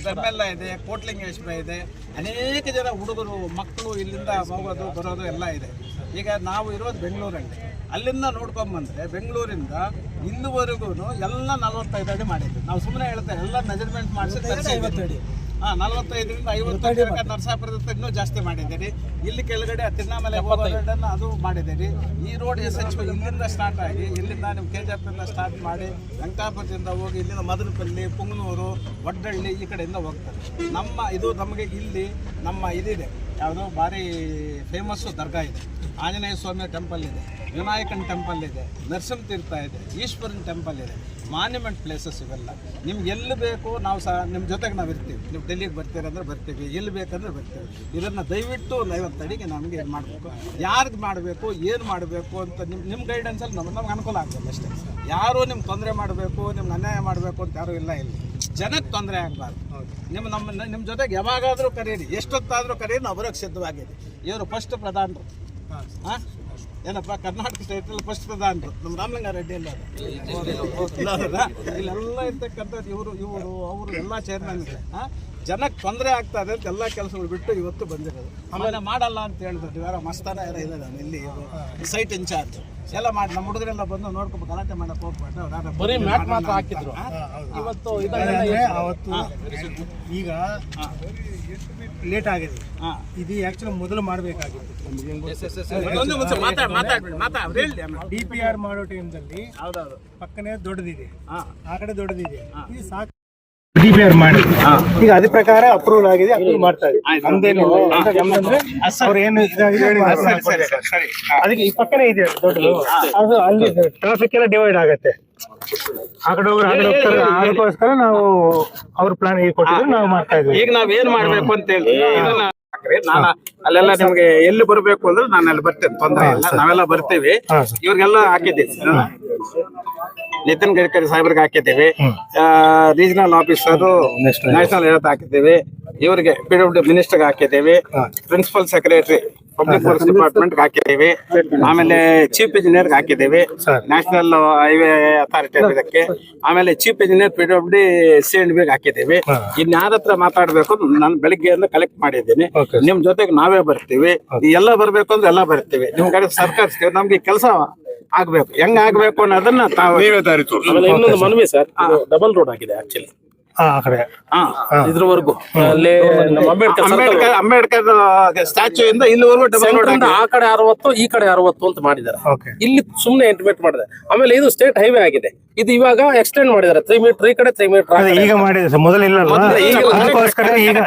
ಧರ್ಮೆಲ್ಲ ಇದೆ, ಕೋಟ್ಲಿಂಗೇಶ್ವರ ಇದೆ. ಅನೇಕ ಜನ ಹುಡುಗರು ಮಕ್ಕಳು ಇಲ್ಲಿಂದ ಹೋಗೋದು ಬರೋದು ಎಲ್ಲ ಇದೆ. ಈಗ ನಾವು ಇರೋದು ಬೆಂಗಳೂರಲ್ಲಿ, ಅಲ್ಲಿಂದ ನೋಡ್ಕೊಂಬಂದ್ರೆ ಬೆಂಗಳೂರಿಂದ ಇಲ್ಲಿವರೆಗೂ ಎಲ್ಲ 45 ಅಡಿ ಮಾಡಿದ್ವಿ. ನಾವು ಸುಮ್ಮನೆ ಹೇಳ್ತೇವೆ, ಎಲ್ಲ ಮೆಜರ್ಮೆಂಟ್ ಮಾಡಿಸಿ 50 ಅಡಿ 45ರಿಂದ 50 ಅಡಿ ನರಸಾಪುರದ ಇನ್ನೂ ಜಾಸ್ತಿ ಮಾಡಿದ್ದೀರಿ. ಇಲ್ಲಿ ಕೆಳಗಡೆ ತಿರುವಣ್ಣಾಮಲೈ ಹೋಗೋದನ್ನು ಅದು ಮಾಡಿದ್ದೀರಿ. ಈ ರೋಡ್ SH ಇಲ್ಲಿಂದ ಸ್ಟಾರ್ಟ್ ಆಗಿ ಇಲ್ಲಿಂದ ನೀವು ಕೆಜಿಎಫ್ ಇಂದ ಸ್ಟಾರ್ಟ್ ಮಾಡಿ ವೆಂಕಟಾಪುರದಿಂದ ಹೋಗಿ ಇಲ್ಲಿಂದ ಮದನಪಲ್ಲಿ, ಪುಂಗನೂರು, ಒಡ್ಡಳ್ಳಿ ಈ ಕಡೆಯಿಂದ ಹೋಗ್ತಾರೆ. ನಮಗೆ ಇಲ್ಲಿ ನಮ್ಮ ಇದಿದೆ, ಯಾವುದೋ ಭಾರಿ ಫೇಮಸ್ಸು ದರ್ಗಾ ಇದೆ, ಆಂಜನೇಯ ಸ್ವಾಮಿ ಟೆಂಪಲ್ ಇದೆ, ವಿನಾಯಕನ ಟೆಂಪಲ್ ಇದೆ, ನರಸಿಂಹ ತೀರ್ಥ ಇದೆ, ಈಶ್ವರನ ಟೆಂಪಲ್ ಇದೆ, ಮಾನ್ಯುಮೆಂಟ್ ಪ್ಲೇಸಸ್ ಇವೆಲ್ಲ. ನಿಮ್ಗೆ ಎಲ್ಲಿ ಬೇಕು ನಾವು ಸಹ ನಿಮ್ಮ ಜೊತೆಗೆ ನಾವು ಇರ್ತೀವಿ. ನೀವು ಡೆಲ್ಲಿಗೆ ಬರ್ತೀರಿ ಅಂದರೆ ಬರ್ತೀವಿ, ಎಲ್ಲಿ ಬೇಕಂದ್ರೆ ಬರ್ತೀವಿ. ಇದನ್ನು ದಯವಿಟ್ಟು 50 ಅಡಿಗೆ ನಮಗೆ ಏನು ಮಾಡಬೇಕು, ಯಾರಿಗೆ ಮಾಡಬೇಕು, ಏನು ಮಾಡಬೇಕು ಅಂತ ನಿಮ್ಮ ಗೈಡೆನ್ಸಲ್ಲಿ ನಮ್ಗೆ ಅನುಕೂಲ ಆಗ್ತದೆ ಅಷ್ಟೇ. ಯಾರೂ ನಿಮ್ಗೆ ತೊಂದರೆ ಮಾಡಬೇಕು, ನಿಮ್ಗೆ ಅನ್ಯಾಯ ಮಾಡಬೇಕು ಅಂತ ಯಾರೂ ಇಲ್ಲ. ಇಲ್ಲಿ ಜನಕ್ಕೆ ತೊಂದರೆ ಆಗಬಾರ್ದು. ನಿಮ್ಮ ಜೊತೆಗೆ ಯಾವಾಗಾದರೂ ಕರೀರಿ, ಎಷ್ಟೊತ್ತಾದರೂ ಕರೀರಿ, ನಾವು ಬರೋಕ್ಕೆ ಸಿದ್ಧವಾಗಿದೆ. ಇವರು ಫಸ್ಟ್ ಪ್ರಧಾನರು, ಏನಪ್ಪ ಕರ್ನಾಟಕ ಸ್ಟೇಟಲ್ಲಿ ಫಸ್ಟ್ ಪ್ರಧಾನರು ನಮ್ಮ ರಾಮಲಿಂಗಾರೆಡ್ಡಿ ಎಲ್ಲ ಇಲ್ಲೆಲ್ಲ ಇರ್ತಕ್ಕಂಥದ್ದು ಅವರು ಎಲ್ಲ ಚೇರ್ಮನ್ ಇದೆ. ಜನಕ್ಕೆ ತೊಂದರೆ ಆಗ್ತಾ ಇದೆ ಅಂತ ಎಲ್ಲ ಕೆಲಸಗಳು ಬಿಟ್ಟು ಇವತ್ತು ಬಂದಿರೋದು. ಆಮೇಲೆ ಮಾಡಲ್ಲ ಅಂತ ಹೇಳಿದ್ರು, ಯಾರೋ ಮಸ್ತಾನ ಯಾರೋ ಇದ್ದಾರೆ ಇಲ್ಲಿ ಸೈಟ್ ಇನ್ಚಾರ್ಜ್ ಎಲ್ಲ ಮಾಡಿ ನಮ್ಮ ಹುಡುಗರೆಲ್ಲ ಬಂದು ನೋಡ್ಕೊಂಡು ಗಲಾಟೆ ಮಾಡಕ್ಕೆ ಹೋಗ್ಬಿಟ್ಟು ಬರೀ ಮ್ಯಾಟ್ ಮಾತ್ರ ಹಾಕಿದ್ರು. ಇವತ್ತು ಅವತ್ತು ಈಗ ಲೇಟ್ ಆಗಿದೆ. ಇದು ಆಕ್ಚುಲಿ ಮೊದಲು ಮಾಡಬೇಕಾಗಿತ್ತು. DPR ಮಾಡೋ ಟೈಮ್ದಲ್ಲಿ ಪಕ್ಕನೇ ದೊಡ್ಡದಿದೆ, ಆ ಕಡೆ ದೊಡ್ಡದಿದೆ, ಇದು ಸಾಕು. DPR ಮಾಡಿ ಈಗ ಅದೇ ಪ್ರಕಾರ ಅಪ್ರೂವಲ್ ಆಗಿದೆ, ಅಪ್ರೂವ್ ಮಾಡ್ತಾ ಇದ್ದೀವಿ. ನಮ್ದೇನಿಲ್ಲ ನಮ್ದಂದ್ರೆ ಅವ್ರು ಏನು ಇದಾಗಿದೆ ಅದಕ್ಕೆ ಈ ಪಕ್ಕನೇ ಇದೆ ದೊಡ್ಡದು, ಅದು ಅಲ್ಲಿ ಟ್ರಾಫಿಕ್ ಎಲ್ಲ ಡಿವೈಡ್ ಆಗತ್ತೆ, ಆ ಕಡೆ ಹೋಗ್ರು ಆ ಕಡೆ ಹೋಗ್ತಾರೆ. ಅದಕ್ಕೋಸ್ಕರ ನಾವು ಅವ್ರ ಪ್ಲಾನ್ ಈಗ ಕೊಟ್ಟಿದ್ರು, ನಾವು ಮಾಡ್ತಾ ಇದ್ವಿ. ಈಗ ನಾವ್ ಏನ್ ಮಾಡ್ಬೇಕು ಅಂತ ಹೇಳಿ ಇದನ್ನ ನಾನು ಅಲ್ಲೆಲ್ಲ ನಿಮ್ಗೆ ಎಲ್ಲಿ ಬರ್ಬೇಕು ಅಂದ್ರೆ ನಾನು ಅಲ್ಲಿ ಬರ್ತೇನೆ, ತೊಂದ್ರೆ ಇಲ್ಲ, ನಾವೆಲ್ಲ ಬರ್ತೀವಿ. ಇವ್ರಿಗೆಲ್ಲ ಹಾಕಿದ್ದೀವಿ, ನಿತಿನ್ ಗಡ್ಕರಿ ಸಾಹೇಬ್ರಿಗೆ ಹಾಕಿದ್ದೀವಿ, ರೀಜನಲ್ ಆಫೀಸರ್ ನ್ಯಾಷನಲ್ ಹೆಲ್ತ್ ಹಾಕಿದ್ದೀವಿ, ಇವರಿಗೆ PWD ಮಿನಿಸ್ಟರ್ಗೆ ಹಾಕಿದ್ದೀವಿ, principal secretary public works department ಹಾಕಿದ್ದೀವಿ, ಆಮೇಲೆ ಚೀಫ್ ಇಂಜಿನಿಯರ್ ಹಾಕಿದ್ದೀವಿ, ನ್ಯಾಷನಲ್ ಹೈವೇ ಅಥಾರಿಟಿ ಇದಕ್ಕೆ, ಆಮೇಲೆ ಚೀಫ್ ಇಂಜಿನಿಯರ್ PWD C&B ಹಾಕಿದ್ದೀವಿ. ಇನ್ ಯಾರ ಹತ್ರ ಮಾತಾಡ್ಬೇಕು ನಾನು ಬೆಳಿಗ್ಗೆಯಿಂದ ಕಲೆಕ್ಟ್ ಮಾಡಿದ್ದೀನಿ. ನಿಮ್ ಜೊತೆಗೆ ನಾವೇ ಬರ್ತೀವಿ, ಎಲ್ಲ ಬರ್ಬೇಕು ಅಂದ್ರೆ ಎಲ್ಲ ಬರ್ತೀವಿ, ನಿಮ್ ಕಡೆ ಸರ್ಕರಿಸ್ತೀವಿ. ನಮ್ಗೆ ಕೆಲಸ ಆಗ್ಬೇಕು, ಹೆಂಗ್ ಆಗ್ಬೇಕು ಅನ್ನೋದನ್ನ ತಾವು ನೀವೇ ದಾರಿ ತೋರಿಸಿ. ಇನ್ನೊಂದು ಮನವಿ ಸರ್, ಡಬಲ್ ರೋಡ್ ಆಗಿದೆ ಆಕ್ಚುಲಿ ಆ ಕಡೆ ಇದ್ರವರೆಗೂ. ಅಲ್ಲಿ ನಮ್ಮ ಅಂಬೇಡ್ಕರ್ ಸ್ಟ್ಯಾಚ್ಯೂ ಇಂದ ಇಲ್ಲಿವರೆಗೂ ಡಬಲ್ ರೋಡ್ ಆ ಕಡೆ 60 ಈ ಕಡೆ 60 ಅಂತ ಮಾಡಿದ್ದಾರೆ. ಓಕೆ. ಇಲ್ಲಿ ಸುಮ್ನೆ ಇಂಟಿಮೇಟ್ ಮಾಡಿದೆ. ಆಮೇಲೆ ಇದು ಸ್ಟೇಟ್ ಹೈವೇ ಆಗಿದೆ, ಇದು ಇವಾಗ ಎಕ್ಸ್ಟೆಂಡ್ ಮಾಡಿದ್ದಾರೆ 3 ಮೀಟರ್ ಈ ಕಡೆ 3 ಮೀಟರ್. ಈಗ ಮಾಡಿದೆ ಸರ್, ಮೊದಲಿಲ್ಲ ಅದಕ್ಕೋಸ್ಕರ ಈಗ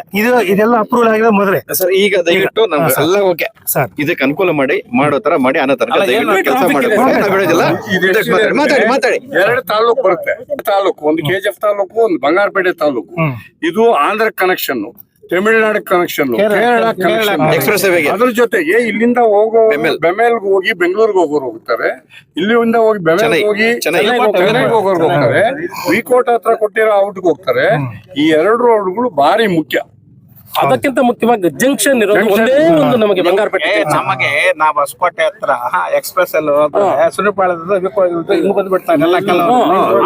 ಇದೆಲ್ಲ ಅಪ್ರೂವಲ್ ಆಗಿದೆ ಮೊದಲೇ ಸರ್. ಈಗ ದಯವಿಟ್ಟು ನಮ್ಗೆ ಎಲ್ಲ ಓಕೆ ಸರ್, ಇದಕ್ಕೆ ಅನುಕೂಲ ಮಾಡಿ ಮಾಡೋ ತರ ಮಾಡಿ ಅನ್ನೋ ತರ ಕೆಲಸ ಮಾಡಿ. ಮಾತಾಡಿ 2 ತಾಲೂಕು ಬರುತ್ತೆ. ತಾಲೂಕು ಒಂದು KGF ತಾಲೂಕು, ಒಂದು ಬಂಗಾರಪೇಟೆ ತಾಲೂಕು. ಇದು Andhra connection, Tamil Nadu connection, Kerala connection, express ವೇಗೆ. ಅದ್ರ ಜೊತೆಗೆ ಇಲ್ಲಿಂದ ಹೋಗೋ ಬೆಮೆಲ್ಗೆ ಹೋಗಿ ಬೆಂಗಳೂರಿಗೆ ಹೋಗೋರು ಹೋಗ್ತಾರೆ, ಇಲ್ಲಿಂದ ಹೋಗಿ ಬೆಮೆಲ್ಗೆ ಹೋಗಿ ಚೆನ್ನೈಗೆ ಹೋಗೋರು ಹೋಗ್ತಾರೆ, ವಿಕೋಟ ಹತ್ರ ಕೊಟ್ಟಿರೋ ಔಟ್ಗೆ ಹೋಗ್ತಾರೆ. ಈ 2 ರೋಡ್ಗಳು ಭಾರಿ ಮುಖ್ಯ. ಅದಕ್ಕಿಂತ ಮುಖ್ಯವಾಗಿ ಜಂಕ್ಷನ್ ಇರೋದು ಒಂದೇ ಒಂದು ನಮಗೆ ಬಂಗಾರಪೇಟೆ. ನಮಗೆ ನಾವು ಹೊಸಕೋಟೆ ಹತ್ರ ಎಕ್ಸ್ಪ್ರೆಸ್ ಅಲ್ಲಿ ಸುನಿಪಾಳದ ಹಿಂಗ್ ಬಂದ್ಬಿಡ್ತಾರೆ ಎಲ್ಲ ಕೆಲವರು.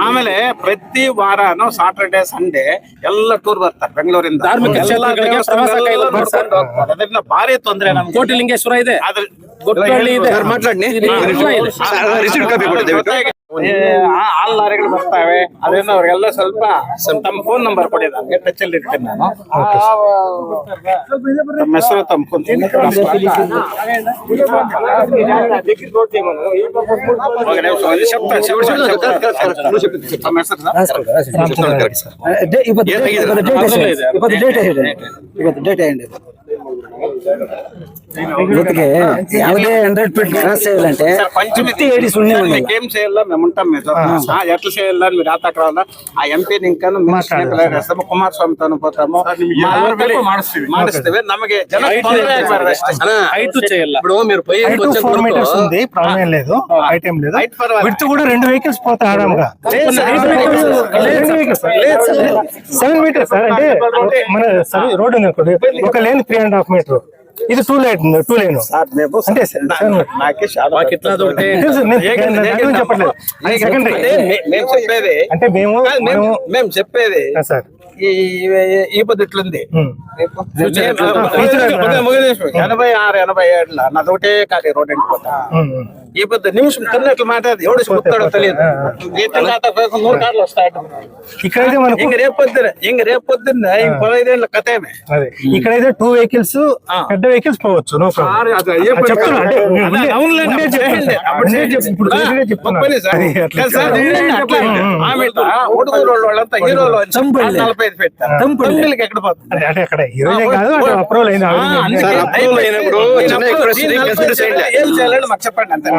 ಆಮೇಲೆ ಪ್ರತಿ ವಾರನು ಸಾಟರ್ಡೆ ಸಂಡೇ ಎಲ್ಲ ಟೂರ್ ಬರ್ತಾರೆ ಬೆಂಗಳೂರಿಂದ, ಧಾರ್ಮಿಕ ಕ್ಷೇತ್ರಗಳಿಗೆ ಪ್ರವಾಸ ಕೈಗೊಂಡು ಬರ್ತಾರೆ. ಅದರಿಂದ ಭಾರಿ ತೊಂದ್ರೆ ನಮ್ಗೆ. ಕೋಟಿಲಿಂಗೇಶ್ವರ ಇದೆ, ಗೊಟ್ಟಳ್ಳಿ ಇದೆ, ಮಾತಾಡಿ ರಿಸೀಟ್ ಕಾಪಿ ಕೊಡಿ. ಹಾಲ್ ಲಾರಿಗಳು ಬರ್ತಾವೆ, ಅದರಿಂದ ಅವ್ರಿಗೆಲ್ಲ ಸ್ವಲ್ಪ ತಮ್ಮ ಫೋನ್ ನಂಬರ್ ಕೊಡಿ, ನನಗೆ ಟಚ್ ಅಲ್ಲಿ ಇರ್ತೀನಿ ನಾನು. ತಮ್ಮ ಹೆಸರು ತಮ್ಮ ಫೋನ್ జೊತೆಗೆ ಯಾವುದೇ 100 ఫీట్ క్రాస్ చేయాలంటే 50 ఏడి సున్ని ఉండాలి. ఏం చేయాలా మేము ఉంటాం మీద ఎట్లా చేయాలని మీరు అక్కడ ఆ ఎంపీ ఇంకా చేస్తాము, కుమారస్వామితో పోతాము, ಮಾಡಿಸ್ತೇವೆ. నಮಗೆ జన హైట్ చేయాలి. ఇప్పుడు మీరు 4 మీటర్స్ ఉంది, ప్రాబ్లం లేదు, హైట్ ఏం లేదు. విడ్త్ కూడా 2 వెహికల్స్ పోతాయి ఆరాంగా. 7 మీటర్స్ సార్, అంటే మన రోడ్ ఉంది అనుకోండి, ఒక లేన్ 3.5 మీటర్, ఇది 2 లైన్ అంటే చెప్పట్లేదు. అంటే మేము చెప్పేది సార్, ఈ పద్ధతులుంది 86-87 నాది ఒకటే కాదు రోడ్ ఎండిపోతా. ఈ పద్ధతి నిమిషం కన్నట్లు మాట్లాడదు, ఎవడు చెప్తాడో తెలియదు. 100 కార్లు వస్తాయి ఇక్కడైతే మనకు ఇంక రేపొద్దున్న 15 ఏళ్ళ కథేమే. ఇక్కడైతే 2 వెహికల్స్ పెద్ద వెహికల్స్ పోవచ్చు, నో ప్రాబ్లం. వాళ్ళంతా హీరోలు 45 పెట్టారు. ఎక్కడ పోతుంది అంటే అక్కడ హీరోనే కాదు, అప్రూవల్ అయిన ఏం చేయాలని మాకు చెప్పండి అంతే.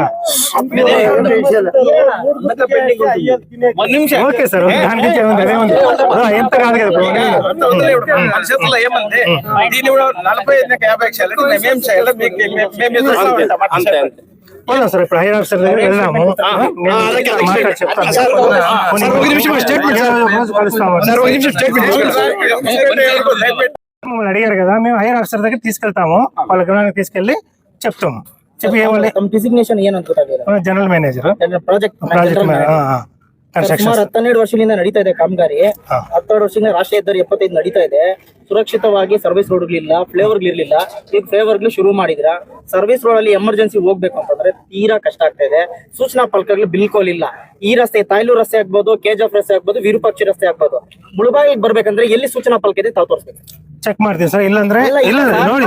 ఓకే సార్, దాని నుంచి ఎంత కాదు కదా మన చేతుల్లో ఏమంది, దీన్ని కూడా 45-50 చేయాలంటే మేమేం చేయాలి అంతే. సార్ ఇప్పుడు హైర్ ఆఫీసర్ దగ్గర వెళ్దాము, చెప్తాను. మమ్మల్ని అడిగారు కదా, మేము హైర్ ఆఫీసర్ దగ్గర తీసుకెళ్తాము, వాళ్ళ గృహానికి తీసుకెళ్లి చెప్తాము. చెప్పి ఏమని ಡಿಸಿಗ್ನೇಷನ್ ಏನು ಅಂತ ಜನರಲ್ ಮ್ಯಾನೇಜರ್ ಪ್ರಾಜೆಕ್ಟ್ ಸುಮಾರು 12 ವರ್ಷದಿಂದ ನಡೀತಾ ಇದೆ ಕಾಮಗಾರಿ. 12 ವರ್ಷದಿಂದ ರಾಷ್ಟ್ರೀಯ ಹೆದ್ದಾರಿ 75 ನಡೀತಾ ಇದೆ. ಸುರಕ್ಷಿತವಾಗಿ ಸರ್ವಿಸ್ ರೋಡ್ಗಳಿಲ್ಲ, ಫ್ಲೇವರ್ಗಳಿರ್ಲಿಲ್ಲ. ಈಗ ಫ್ಲೇವರ್ಗಳು ಶುರು ಮಾಡಿದ್ರ. ಸರ್ವಿಸ್ ರೋಡ್ ಅಲ್ಲಿ ಎಮರ್ಜೆನ್ಸಿ ಹೋಗ್ಬೇಕು ಅಂತಂದ್ರೆ ತೀರಾ ಕಷ್ಟ ಆಗ್ತಾ ಇದೆ. ಸೂಚನಾ ಫಲಕಗಳು ಬಿಲ್ಕುಲ್ ಇಲ್ಲ. ಈ ರಸ್ತೆ ತಾಯ್ಲೂರು ರಸ್ತೆ ಆಗ್ಬೋದು, KGF ರಸ್ತೆ ಆಗ್ಬೋದು, ವಿರೂಪಾಕ್ಷಿ ರಸ್ತೆ ಆಗ್ಬೋದು, ಮುಳಬಾಗಿಲಿಗೆ ಬರ್ಬೇಕಂದ್ರೆ ಎಲ್ಲಿ ಸೂಚನಾ ಫಲಕ ಇದೆ ತಾವು ತೋರಿಸ್ಬೇಕು. ಚೆಕ್ ಮಾಡ್ತೀನಿ ಸರ್, ಇಲ್ಲಾಂದ್ರೆ ನೋಡಿ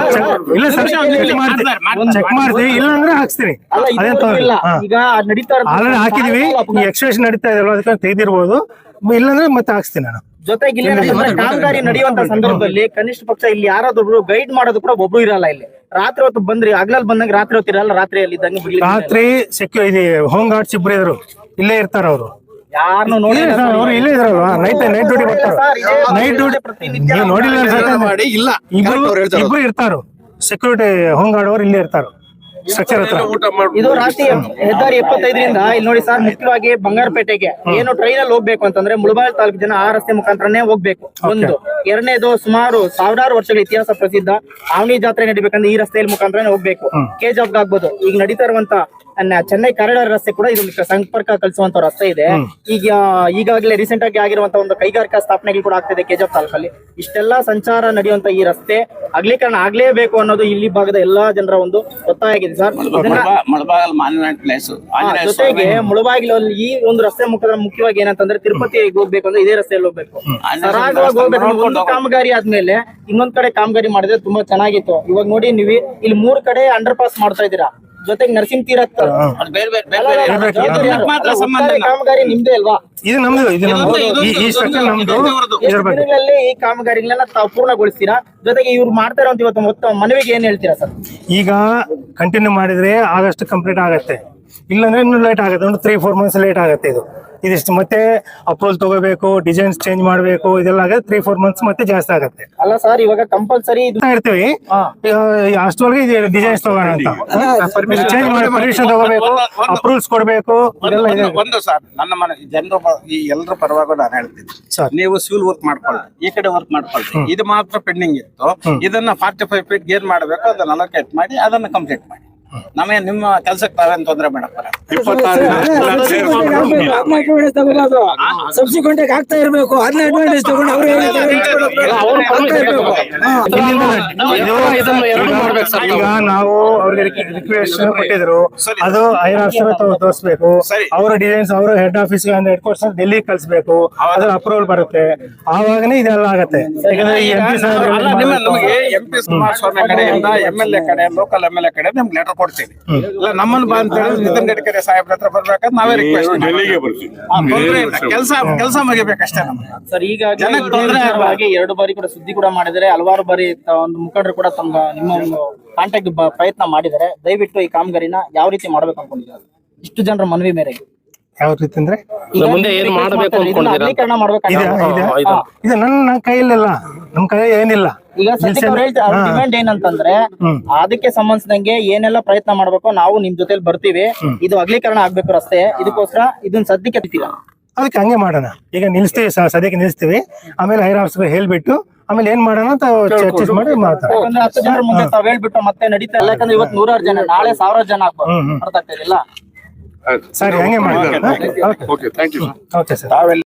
ಚೆಕ್ ಮಾಡ್ತೀವಿ, ಇಲ್ಲಾಂದ್ರೆ ಹಾಕ್ಸ್ತೀನಿ. ಈಗ ನಡೀತಾ ಆಲ್ರೆಡಿ ಹಾಕಿದೀವಿ, ಎಕ್ಸ್ಪ್ರೆಷನ್ ನಡೀತಾ ಇದೆ, ಅದಕ್ಕೆ ತೆಗೆದಿರ್ಬೋದು, ಇಲ್ಲಾಂದ್ರೆ ಮತ್ತೆ ಹಾಕ್ಸ್ತೀನಿ ನಾನು. ಜೊತೆಗೆ ಇಲ್ಲಿ ಏನಂತಂದ್ರೆ ಕಾಮಗಾರಿ ನಡೆಯುವಂತ ಸಂದರ್ಭದಲ್ಲಿ ಕನಿಷ್ಠ ಪಕ್ಷ ಇಲ್ಲಿ ಯಾರಾದ್ರೂ ಗೈಡ್ ಮಾಡೋದು ಕೂಡ ಒಬ್ರು ಇರಲ್ಲ ಇಲ್ಲಿ. ರಾತ್ರಿ ಹೊತ್ತು ಬಂದ್ರಿ, ಹಗಲಲ್ಲಿ ಬಂದಂಗೆ ರಾತ್ರಿ ಹೊತ್ತು ಇರಲ್ಲ, ರಾತ್ರಿಯಲ್ಲಿ ಇದ್ದಂಗೆ ಬಿಡ್ಲಿಕ್ಕೆ ರಾತ್ರಿ ಇದೆ ಹೋಮ್ ಗಾರ್ಡ್ಸ್ ಇಬ್ರು ಇದ್ರು, ಇಲ್ಲೇ ಇರ್ತಾರ ಅವರು. ಯಾರನ್ನು ನೋಡಿ ಅವ್ರು ಇಲ್ಲೇ ಇದ್ರಲ್ವಾ, ನೈಟ್ ಡ್ಯೂಟಿ ಬರ್ತಾರ. ನೈಟ್ ಡ್ಯೂಟಿ ನೀವು ನೋಡಿಲ್ಲ ಅನ್ಸುತ್ತೆ. ಮಾಡಿ ಇಲ್ಲ ಇಬ್ರು ಇರ್ತಾರ, ಸೆಕ್ಯೂರಿಟಿ ಹೋಮ್ ಗಾರ್ಡ್ ಅವ್ರು ಇಲ್ಲೇ ಇರ್ತಾರ ಸ್ಟ್ರಕ್ಚರ್ ಹತ್ರ. ಇದು ರಾತ್ರಿ ಹೆದ್ದಾರಿ 75ರಿಂದ ಇಲ್ಲಿ ನೋಡಿ ಸರ್, ಮುಖ್ಯವಾಗಿ ಬಂಗಾರಪೇಟೆಗೆ ಏನು ಟ್ರೈನ್ ಅಲ್ಲಿ ಹೋಗ್ಬೇಕು ಅಂತಂದ್ರೆ ಮುಳಬಾಗಿಲು ತಾಲೂಕು ಜನ ಆ ರಸ್ತೆ ಮುಖಾಂತರನೇ ಹೋಗ್ಬೇಕು. ಒಂದು ಎರಡನೇದು, ಸುಮಾರು ಸಾವಿರಾರು ವರ್ಷಗಳ ಇತಿಹಾಸ ಪ್ರಸಿದ್ಧ ಆವನಿ ಜಾತ್ರೆ ನಡಿಬೇಕಂದ್ರೆ ಈ ರಸ್ತೆಯಲ್ಲಿ ಮುಖಾಂತರನೇ ಹೋಗ್ಬೇಕು. ಕೆಜಾಬ್ಗೆ ಆಗ್ಬೋದು. ಈಗ ನಡೀತಾ ಇರುವಂತ ಚೆನ್ನೈ ಕಾರಿಡಾರ್ ರಸ್ತೆ ಕೂಡ ಇದೊಂದು ಸಂಪರ್ಕ ಕಲಿಸುವಂತ ರಸ್ತೆ ಇದೆ. ಈಗಾಗಲೇ ರೀಸೆಂಟ್ ಆಗಿ ಆಗಿರುವಂತ ಒಂದು ಕೈಗಾರಿಕಾ ಸ್ಥಾಪನೆಗಳು ಕೂಡ ಆಗ್ತಿದೆ ಕೆಜಾಬ್ ತಾಲೂಕಲ್ಲಿ. ಇಷ್ಟೆಲ್ಲ ಸಂಚಾರ ನಡೆಯುವಂತ ಈ ರಸ್ತೆ ಅಗಲೀಕರಣ ಆಗ್ಲೇಬೇಕು ಅನ್ನೋದು ಇಲ್ಲಿ ಭಾಗದ ಎಲ್ಲಾ ಜನರ ಒಂದು ಒತ್ತಾಯ ಆಗಿದೆ ಸರ್. Mulbagal monument place. ಜೊತೆಗೆ ಮುಳಬಾಗಿಲಲ್ಲಿ ಈ ಒಂದು ರಸ್ತೆ ಮುಖ್ಯವಾಗಿ ಏನಂತಂದ್ರೆ ತಿರುಪತಿಗೆ ಹೋಗ್ಬೇಕು ಅಂದ್ರೆ ಇದೇ ರಸ್ತೆಯಲ್ಲಿ ಹೋಗ್ಬೇಕು, ಸರಾಗವಾಗಿ ಹೋಗ್ಬೇಕು. ಒಂದು ಕಾಮಗಾರಿ ಆದ್ಮೇಲೆ ಇನ್ನೊಂದ್ ಕಡೆ ಕಾಮಗಾರಿ ಮಾಡಿದ್ರೆ ತುಂಬಾ ಚೆನ್ನಾಗಿತ್ತು. ಇವಾಗ ನೋಡಿ ನೀವು ಇಲ್ಲಿ 3 ಕಡೆ ಅಂಡರ್ ಪಾಸ್ ಮಾಡ್ತಾ ಇದ್ದೀರಾ, ಜೊತೆಗೆ ನರಸಿಂಹ ತೀರಥ ಕಾಮಗಾರಿ ನಿಮ್ದೇ ಅಲ್ವಾ? ಇದು ನಮ್ದು, ಈ ಸ್ಟ್ರಕ್ಚರ್ ನಮ್ದು. ದಿನಗಳಲ್ಲಿ ಈ ಕಾಮಗಾರಿಗಳನ್ನ ತಾವು ಪೂರ್ಣಗೊಳಿಸ್ತೀರಾ? ಜೊತೆಗೆ ಇವ್ರು ಮಾಡ್ತಾ ಇರುವಂತ ಇವತ್ತು ಮೊತ್ತ ಮನವಿಗೆ ಏನ್ ಹೇಳ್ತೀರಾ ಸರ್? ಈಗ ಕಂಟಿನ್ಯೂ ಮಾಡಿದ್ರೆ ಆಗಸ್ಟ್ ಕಂಪ್ಲೀಟ್ ಆಗತ್ತೆ, ಇಲ್ಲಾಂದ್ರೆ ಇನ್ನೂ ಲೇಟ್ ಆಗುತ್ತೆ. ಒಂದು 3-4 months ಲೇಟ್ ಆಗುತ್ತೆ. ಇದಿಷ್ಟು ಮತ್ತೆ ಅಪ್ರೂವಲ್ ತಗೋಬೇಕು, ಡಿಸೈನ್ಸ್ ಚೇಂಜ್ ಮಾಡಬೇಕು, ಇದೆಲ್ಲ ಆಗುತ್ತೆ 3-4 months ಮತ್ತೆ ಜಾಸ್ತಿ ಆಗುತ್ತೆ. ಅಲ್ಲ ಸರ್, ಇವಾಗ ಕಂಪಲ್ಸರಿ ಇರ್ತೀವಿ ಅಷ್ಟೊಳಗೆ ಡಿಸೈನ್ಸ್ ತಗೋಣ ಅಂತ, ಚೇಂಜ್ ಮಾಡಿ ಪರ್ಮಿಷನ್ ತಗೋಬೇಕು, ಅಪ್ರೂವಲ್ಸ್ ಕೊಡ್ಬೇಕು, ಇದೆಲ್ಲ ಇದೆ. ಒಂದು ಸರ್, ನನ್ನ ಮನೆ ಜನರು ಈ ಎಲ್ಲರ ಪರವಾಗಿ ನಾನು ಹೇಳ್ತೀನಿ ಸರ್, ನೀವು ಸಿವಿಲ್ ವರ್ಕ್ ಮಾಡ್ಕೊಳ್ಳಿ, ಈ ಕಡೆ ವರ್ಕ್ ಮಾಡ್ಕೊಳ್ಳಿ. ಇದು ಮಾತ್ರ ಪೆಂಡಿಂಗ್ ಇತ್ತು. ಇದನ್ನ 45 feet ಏನ್ ಮಾಡಬೇಕು ಅದನ್ನ ಅಲೋಕೇಟ್ ಮಾಡಿ ಅದನ್ನ ಕಂಪ್ಲೀಟ್ ಮಾಡಿ. ನಮಗೆ ನಿಮ್ಮ ಕೆಲಸಕ್ಕೆ ತಾವೇನು ತೊಂದರೆ ಬೇಡಪ್ಪ. ಸಬ್ಸಿಕ್ವೆಂಟ್ ಆಗ್ತಾ ಇರಬೇಕು, ಅದನ್ನ ಅಡ್ವಾಂಟೇಜ್ ತಗೊಂಡು ಅವರು ಈಗ ನಾವು ಅವ್ರಿಗೆ ರಿಕ್ವೆಸ್ಟ್ ಕೊಟ್ಟಿದ್ರು, ಅದು ಐರಾಫ್ಸರ್ ತೋರಿಸ್ಬೇಕು, ಅವರ ಡಿಸೈನ್ಸ್ ಅವರು head office head quarters Delhi ಕಳಿಸ್ಬೇಕು, ಅದ್ರ ಅಪ್ರೂವಲ್ ಬರುತ್ತೆ, ಆವಾಗನೇ ಇದೆಲ್ಲ ಆಗತ್ತೆ. ನಮಗೆ MP ಕುಮಾರಸ್ವಾಮಿ ಕಡೆಯಿಂದ MLA ಕಡೆ, ಲೋಕಲ್ MLA ಕಡೆ ನಿಮ್ಗೆ ಲೆಟರ್ ಕೊಡ್ತೀವಿ. ಇಲ್ಲ ನಮ್ಮನ್ನು ಬಾ ಅಂತ ಹೇಳಿ ನಿತಿನ್ ಗಡ್ಕರಿ ಸಾಹೇಬ್ರ ಹತ್ರ ಬರ್ಬೇಕಾದ್ರೆ ನಾವೇ ರಿಕ್ವೆಸ್ಟ್ ಡೆಲ್ಲಿಗೆ ಬರ್ತೀವಿ. ಕೆಲಸ ಮುಗಿಬೇಕಷ್ಟೇ ನಮ್ಗೆ ಸರ್. ಈಗ ಹಾಗೆ 2 ಬಾರಿ ಕೂಡ ಸುದ್ದಿ ಕೂಡ ಮಾಡಿದರೆ, ಹಲವಾರು ಬಾರಿ ಒಂದು ಮುಖಂಡರು ಕೂಡ ನಿಮ್ಮ ಒಂದು ಕಾಂಟ್ಯಾಕ್ಟ್ ಪ್ರಯತ್ನ ಮಾಡಿದ್ದಾರೆ. ದಯವಿಟ್ಟು ಈ ಕಾಮಗಾರಿನ ಯಾವ ರೀತಿ ಮಾಡ್ಬೇಕು ಅನ್ಕೊಂಡಿದ್ದಾರೆ ಇಷ್ಟು ಜನರ ಮನವಿ ಮೇರೆಗೆ? ಯಾವ ರೀತಿ ಅಂದ್ರೆ ಮುಂದೆ ಏನ್ ಮಾಡಬೇಕು ಅಗಲೀಕರಣ ಇದು ನನ್ನ ಕೈಯಲ್ಲೆಲ್ಲ, ನಮ್ ಕೈ ಏನಿಲ್ಲ. ಈಗ ಡಿಮ್ಯಾಂಡ್ ಏನಂತಂದ್ರೆ ಅದಕ್ಕೆ ಸಂಬಂಧಿಸಿದಂಗೆ ಏನೆಲ್ಲ ಪ್ರಯತ್ನ ಮಾಡ್ಬೇಕು ನಾವು ನಿಮ್ ಜೊತೆಲಿ ಬರ್ತೀವಿ, ಇದು ಅಗಲೀಕರಣ ಆಗ್ಬೇಕು ರಸ್ತೆ, ಇದಕ್ಕೋಸ್ಕರ ಇದನ್ನ ಸದ್ಯಕ್ಕೆ ಬಿಡ್ತೀರಾ? ಅದಕ್ಕೆ ಹಂಗೆ ಮಾಡೋಣ. ಈಗ ನಿಲ್ಸ್ತೀವಿ, ಸದ್ಯಕ್ಕೆ ನಿಲ್ಸ್ತೀವಿ, ಆಮೇಲೆ ಹೈರಾಫ್ಸ್ ಹೇಳ್ಬಿಟ್ಟು ಆಮೇಲೆ ಏನ್ ಮಾಡೋಣ ಅಂತ ಚರ್ಚೆ ಮಾಡಿ ಮಾತಾಡೋಣ. ಯಾಕಂದ್ರೆ 10 ಜನರ ಮುಂದೆ ತಾವ್ ಹೇಳ್ಬಿಟ್ಟು ಮತ್ತೆ ನಡೀತಾ ಇಲ್ಲ. ಯಾಕಂದ್ರೆ ಇವತ್ತು 100 ಜನ, ನಾಳೆ 1000 ಜನ ಆಗ್ಬೋದು. ಅರ್ಥ ಆಗ್ತಾ ಇಲ್ಲ ಸರಿ, ಹಂಗೆ ಮಾಡೋಣ. Okay, thank you. Okay sir. ತಾವೆಲ್ಲ